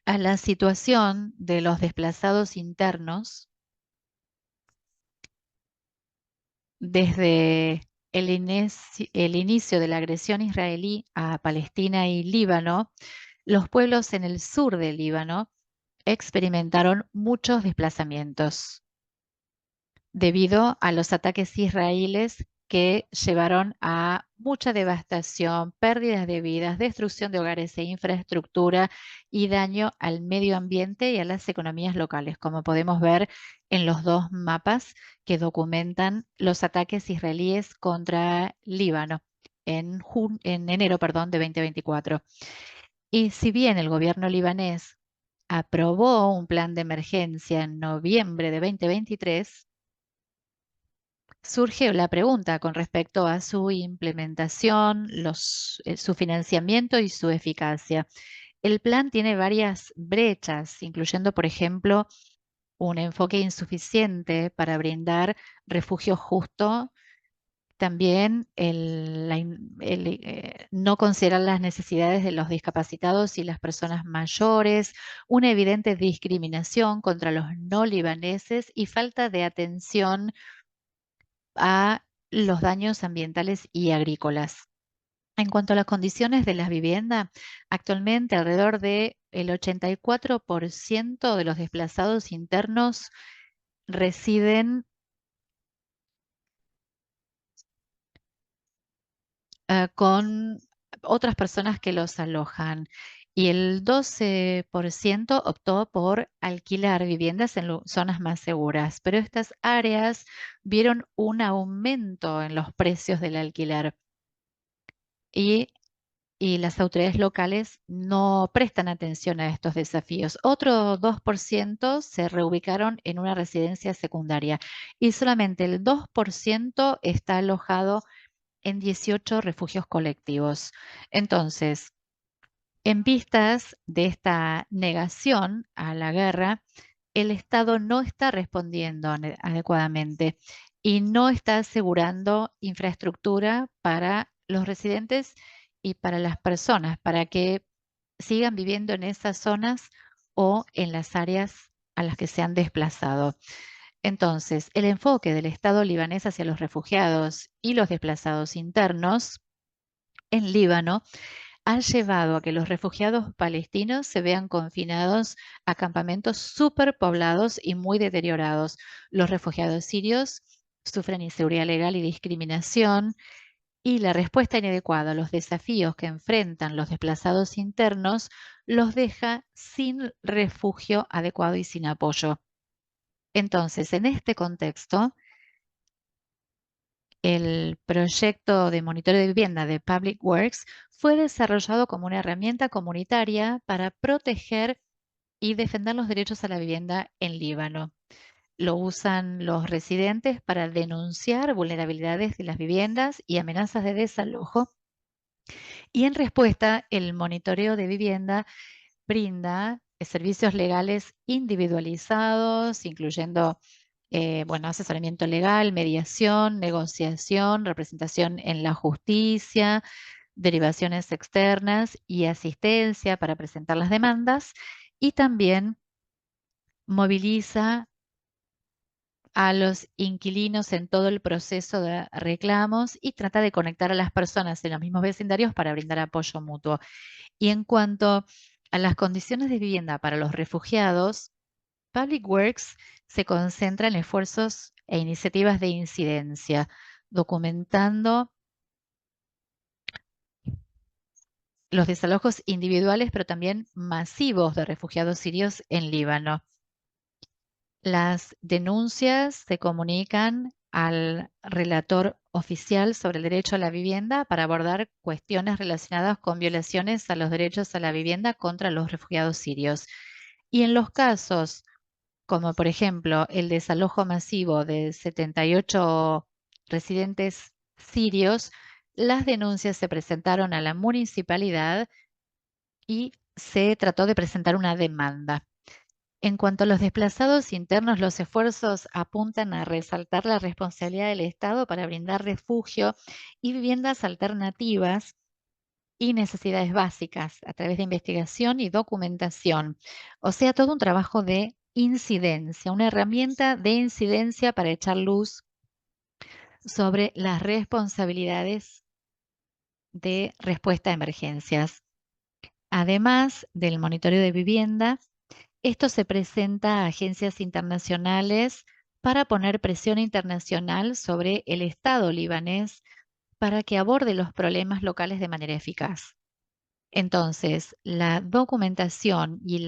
a la situación de los desplazados internos, desde el inicio de la agresión israelí a Palestina y Líbano, los pueblos en el sur del Líbano experimentaron muchos desplazamientos debido a los ataques israelíes que llevaron a mucha devastación, pérdidas de vidas, destrucción de hogares e infraestructura y daño al medio ambiente y a las economías locales, como podemos ver en los dos mapas que documentan los ataques israelíes contra Líbano en enero, perdón, de 2024. Y si bien el gobierno libanés aprobó un plan de emergencia en noviembre de 2023, surge la pregunta con respecto a su implementación, su financiamiento y su eficacia. El plan tiene varias brechas, incluyendo, por ejemplo, un enfoque insuficiente para brindar refugio justo. También no considerar las necesidades de los discapacitados y las personas mayores, una evidente discriminación contra los no libaneses y falta de atención a los daños ambientales y agrícolas. En cuanto a las condiciones de las viviendas, actualmente alrededor del 84% de los desplazados internos residen con otras personas que los alojan y el 12% optó por alquilar viviendas en zonas más seguras, pero estas áreas vieron un aumento en los precios del alquiler y las autoridades locales no prestan atención a estos desafíos. Otro 2% se reubicaron en una residencia secundaria y solamente el 2% está alojado en 18 refugios colectivos. Entonces, en vistas de esta negación a la guerra, el Estado no está respondiendo adecuadamente y no está asegurando infraestructura para los residentes y para las personas, para que sigan viviendo en esas zonas o en las áreas a las que se han desplazado. Entonces, el enfoque del Estado libanés hacia los refugiados y los desplazados internos en Líbano ha llevado a que los refugiados palestinos se vean confinados a campamentos superpoblados y muy deteriorados. Los refugiados sirios sufren inseguridad legal y discriminación, y la respuesta inadecuada a los desafíos que enfrentan los desplazados internos los deja sin refugio adecuado y sin apoyo. Entonces, en este contexto, el proyecto de monitoreo de vivienda de Public Works fue desarrollado como una herramienta comunitaria para proteger y defender los derechos a la vivienda en Líbano. Lo usan los residentes para denunciar vulnerabilidades de las viviendas y amenazas de desalojo. Y en respuesta, el monitoreo de vivienda brinda servicios legales individualizados, incluyendo asesoramiento legal, mediación, negociación, representación en la justicia, derivaciones externas y asistencia para presentar las demandas. Y también moviliza a los inquilinos en todo el proceso de reclamos y trata de conectar a las personas en los mismos vecindarios para brindar apoyo mutuo. Y en cuanto a las condiciones de vivienda para los refugiados, Public Works se concentra en esfuerzos e iniciativas de incidencia, documentando los desalojos individuales, pero también masivos de refugiados sirios en Líbano. Las denuncias se comunican al relator oficial sobre el derecho a la vivienda para abordar cuestiones relacionadas con violaciones a los derechos a la vivienda contra los refugiados sirios. Y en los casos como por ejemplo el desalojo masivo de 78 residentes sirios, las denuncias se presentaron a la municipalidad y se trató de presentar una demanda. En cuanto a los desplazados internos, los esfuerzos apuntan a resaltar la responsabilidad del Estado para brindar refugio y viviendas alternativas y necesidades básicas a través de investigación y documentación. O sea, todo un trabajo de incidencia, una herramienta de incidencia para echar luz sobre las responsabilidades de respuesta a emergencias. Además del monitoreo de vivienda, esto se presenta a agencias internacionales para poner presión internacional sobre el Estado libanés para que aborde los problemas locales de manera eficaz. Entonces, la documentación y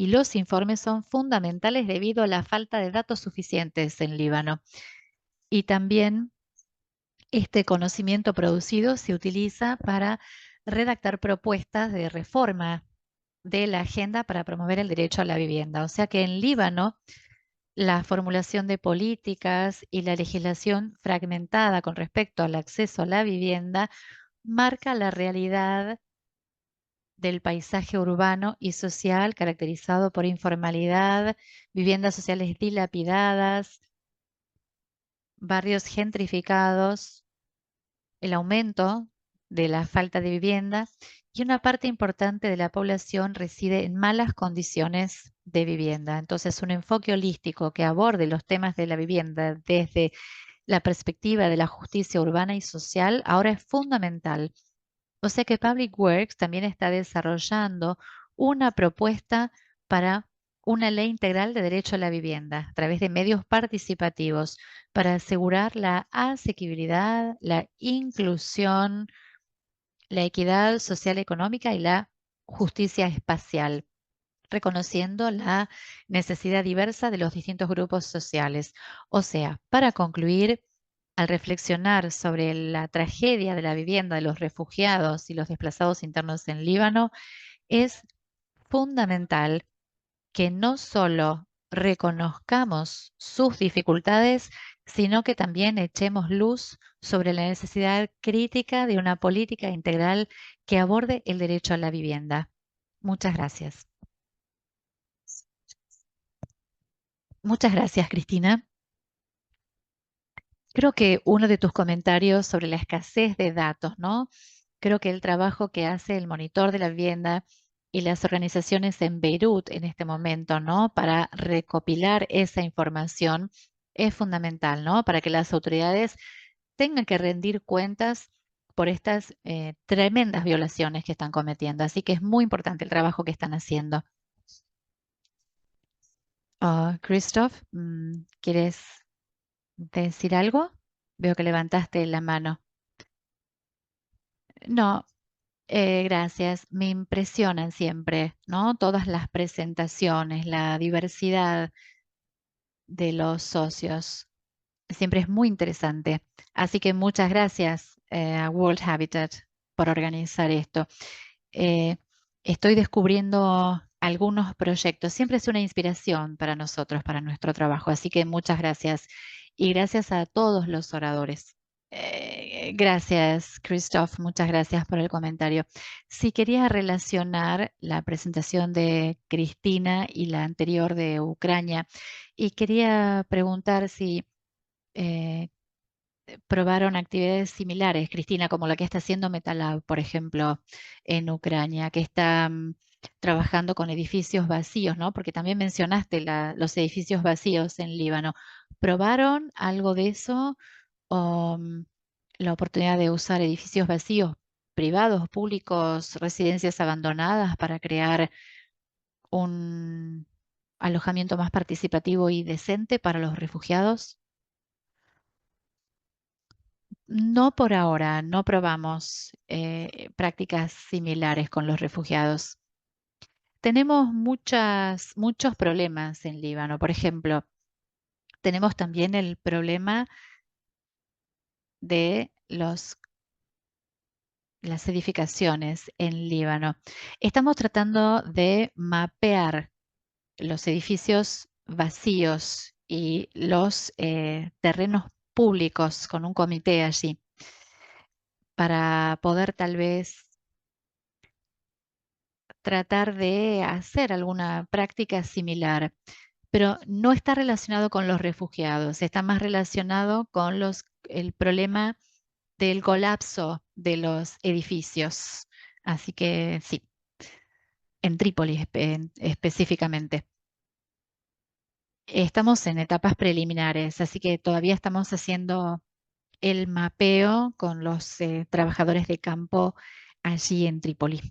los informes son fundamentales debido a la falta de datos suficientes en Líbano. Y también este conocimiento producido se utiliza para redactar propuestas de reforma de la agenda para promover el derecho a la vivienda. O sea que en Líbano, la formulación de políticas y la legislación fragmentada con respecto al acceso a la vivienda marca la realidad del paisaje urbano y social caracterizado por informalidad, viviendas sociales dilapidadas, barrios gentrificados, el aumento de la falta de vivienda y una parte importante de la población reside en malas condiciones de vivienda. Entonces, un enfoque holístico que aborde los temas de la vivienda desde la perspectiva de la justicia urbana y social ahora es fundamental. O sea que Public Works también está desarrollando una propuesta para una ley integral de derecho a la vivienda a través de medios participativos para asegurar la asequibilidad, la inclusión, la equidad social económica y la justicia espacial, reconociendo la necesidad diversa de los distintos grupos sociales. O sea, para concluir, al reflexionar sobre la tragedia de la vivienda de los refugiados y los desplazados internos en Líbano, es fundamental que no solo reconozcamos sus dificultades, sino que también echemos luz sobre la necesidad crítica de una política integral que aborde el derecho a la vivienda. Muchas gracias. Muchas gracias, Cristina. Creo que uno de tus comentarios sobre la escasez de datos, ¿no? Creo que el trabajo que hace el monitor de la vivienda y las organizaciones en Beirut en este momento, ¿no? Para recopilar esa información es fundamental, ¿no? Para que las autoridades tengan que rendir cuentas por estas tremendas violaciones que están cometiendo. Así que es muy importante el trabajo que están haciendo. Christoph, ¿quieres decir algo? Veo que levantaste la mano. No, gracias. Me impresionan siempre, ¿no? Todas las presentaciones, la diversidad de los socios. Siempre es muy interesante. Así que muchas gracias a World Habitat por organizar esto. Eh, Estoy descubriendo algunos proyectos. Siempre es una inspiración para nosotros, para nuestro trabajo. Así que muchas gracias. Y gracias a todos los oradores. Gracias, Christoph. Muchas gracias por el comentario. Sí, quería relacionar la presentación de Cristina y la anterior de Ucrania y quería preguntar si eh, probaron actividades similares, Cristina, como la que está haciendo Metalab, por ejemplo, en Ucrania, que está trabajando con edificios vacíos, ¿no? Porque también mencionaste los edificios vacíos en Líbano. ¿Probaron algo de eso o la oportunidad de usar edificios vacíos, privados, públicos, residencias abandonadas para crear un alojamiento más participativo y decente para los refugiados? No por ahora, no probamos prácticas similares con los refugiados. Tenemos muchos problemas en Líbano. Por ejemplo, tenemos también el problema de las edificaciones en Líbano. Estamos tratando de mapear los edificios vacíos y los terrenos públicos con un comité allí para poder tal vez tratar de hacer alguna práctica similar, pero no está relacionado con los refugiados, está más relacionado con el problema del colapso de los edificios. Así que sí, en Trípoli específicamente. Estamos en etapas preliminares, así que todavía estamos haciendo el mapeo con los trabajadores de campo allí en Trípoli.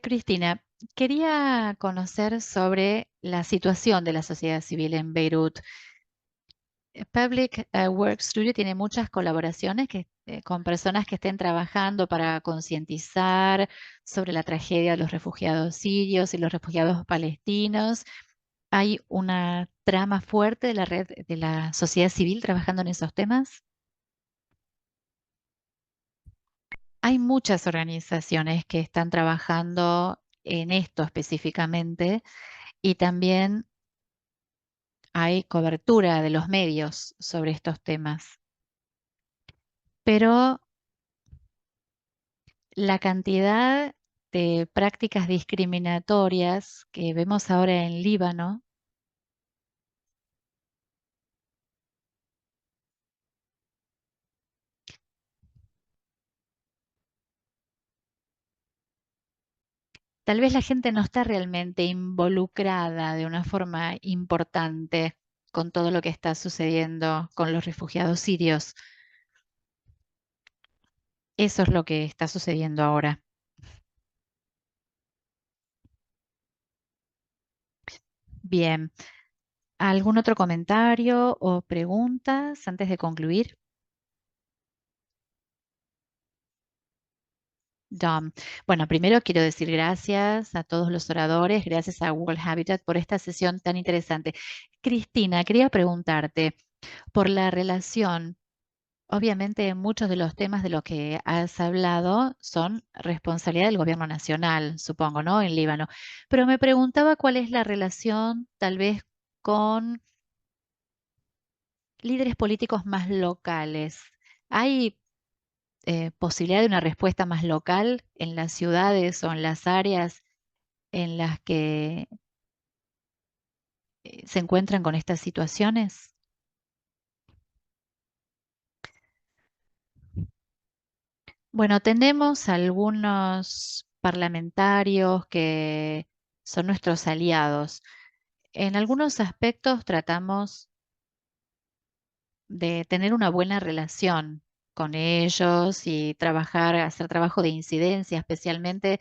Cristina, quería conocer sobre la situación de la sociedad civil en Beirut. Public Work Studio tiene muchas colaboraciones con personas que estén trabajando para concientizar sobre la tragedia de los refugiados sirios y los refugiados palestinos. ¿Hay una trama fuerte de la red de la sociedad civil trabajando en esos temas? Hay muchas organizaciones que están trabajando en esto específicamente y también hay cobertura de los medios sobre estos temas. Pero la cantidad de prácticas discriminatorias que vemos ahora en Líbano, tal vez la gente no está realmente involucrada de una forma importante con todo lo que está sucediendo con los refugiados sirios. Eso es lo que está sucediendo ahora. Bien, ¿algún otro comentario o preguntas antes de concluir? Dom. Bueno, primero quiero decir gracias a todos los oradores, gracias a World Habitat por esta sesión tan interesante. Cristina, quería preguntarte por la relación. Obviamente, muchos de los temas de los que has hablado son responsabilidad del gobierno nacional, supongo, ¿no? En Líbano. Pero me preguntaba cuál es la relación tal vez con líderes políticos más locales. ¿Hay posibilidad de una respuesta más local en las ciudades o en las áreas en las que se encuentran con estas situaciones? Bueno, tenemos algunos parlamentarios que son nuestros aliados. En algunos aspectos tratamos de tener una buena relación con ellos y trabajar, hacer trabajo de incidencia, especialmente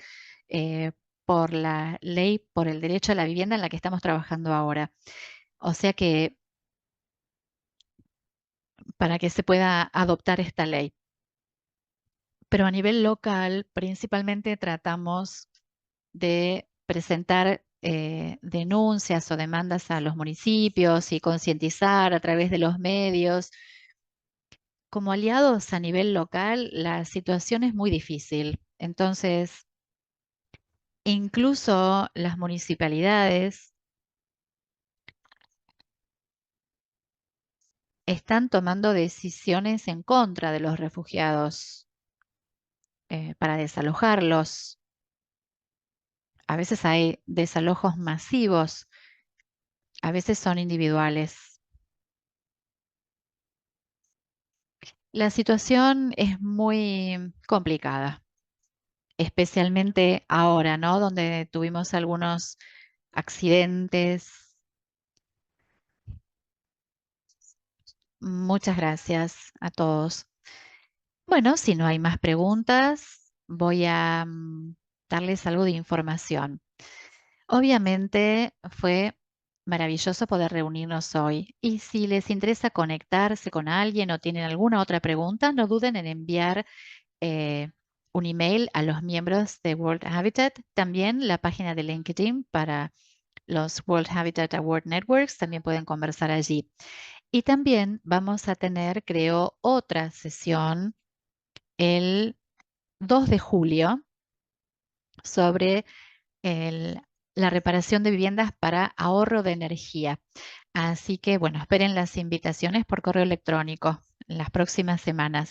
eh, por la ley, por el derecho a la vivienda en la que estamos trabajando ahora. O sea que para que se pueda adoptar esta ley. Pero a nivel local, principalmente tratamos de presentar denuncias o demandas a los municipios y concientizar a través de los medios. Como aliados a nivel local, la situación es muy difícil. Entonces, incluso las municipalidades están tomando decisiones en contra de los refugiados para desalojarlos. A veces hay desalojos masivos, a veces son individuales. La situación es muy complicada, especialmente ahora, ¿no? Donde tuvimos algunos accidentes. Muchas gracias a todos. Bueno, si no hay más preguntas, voy a darles algo de información. Obviamente fue maravilloso poder reunirnos hoy y si les interesa conectarse con alguien o tienen alguna otra pregunta, no duden en enviar eh, un email a los miembros de World Habitat. También la página de LinkedIn para los World Habitat Award Networks, también pueden conversar allí. Y también vamos a tener, creo, otra sesión el 2 de julio sobre la reparación de viviendas para ahorro de energía. Así que, bueno, esperen las invitaciones por correo electrónico en las próximas semanas.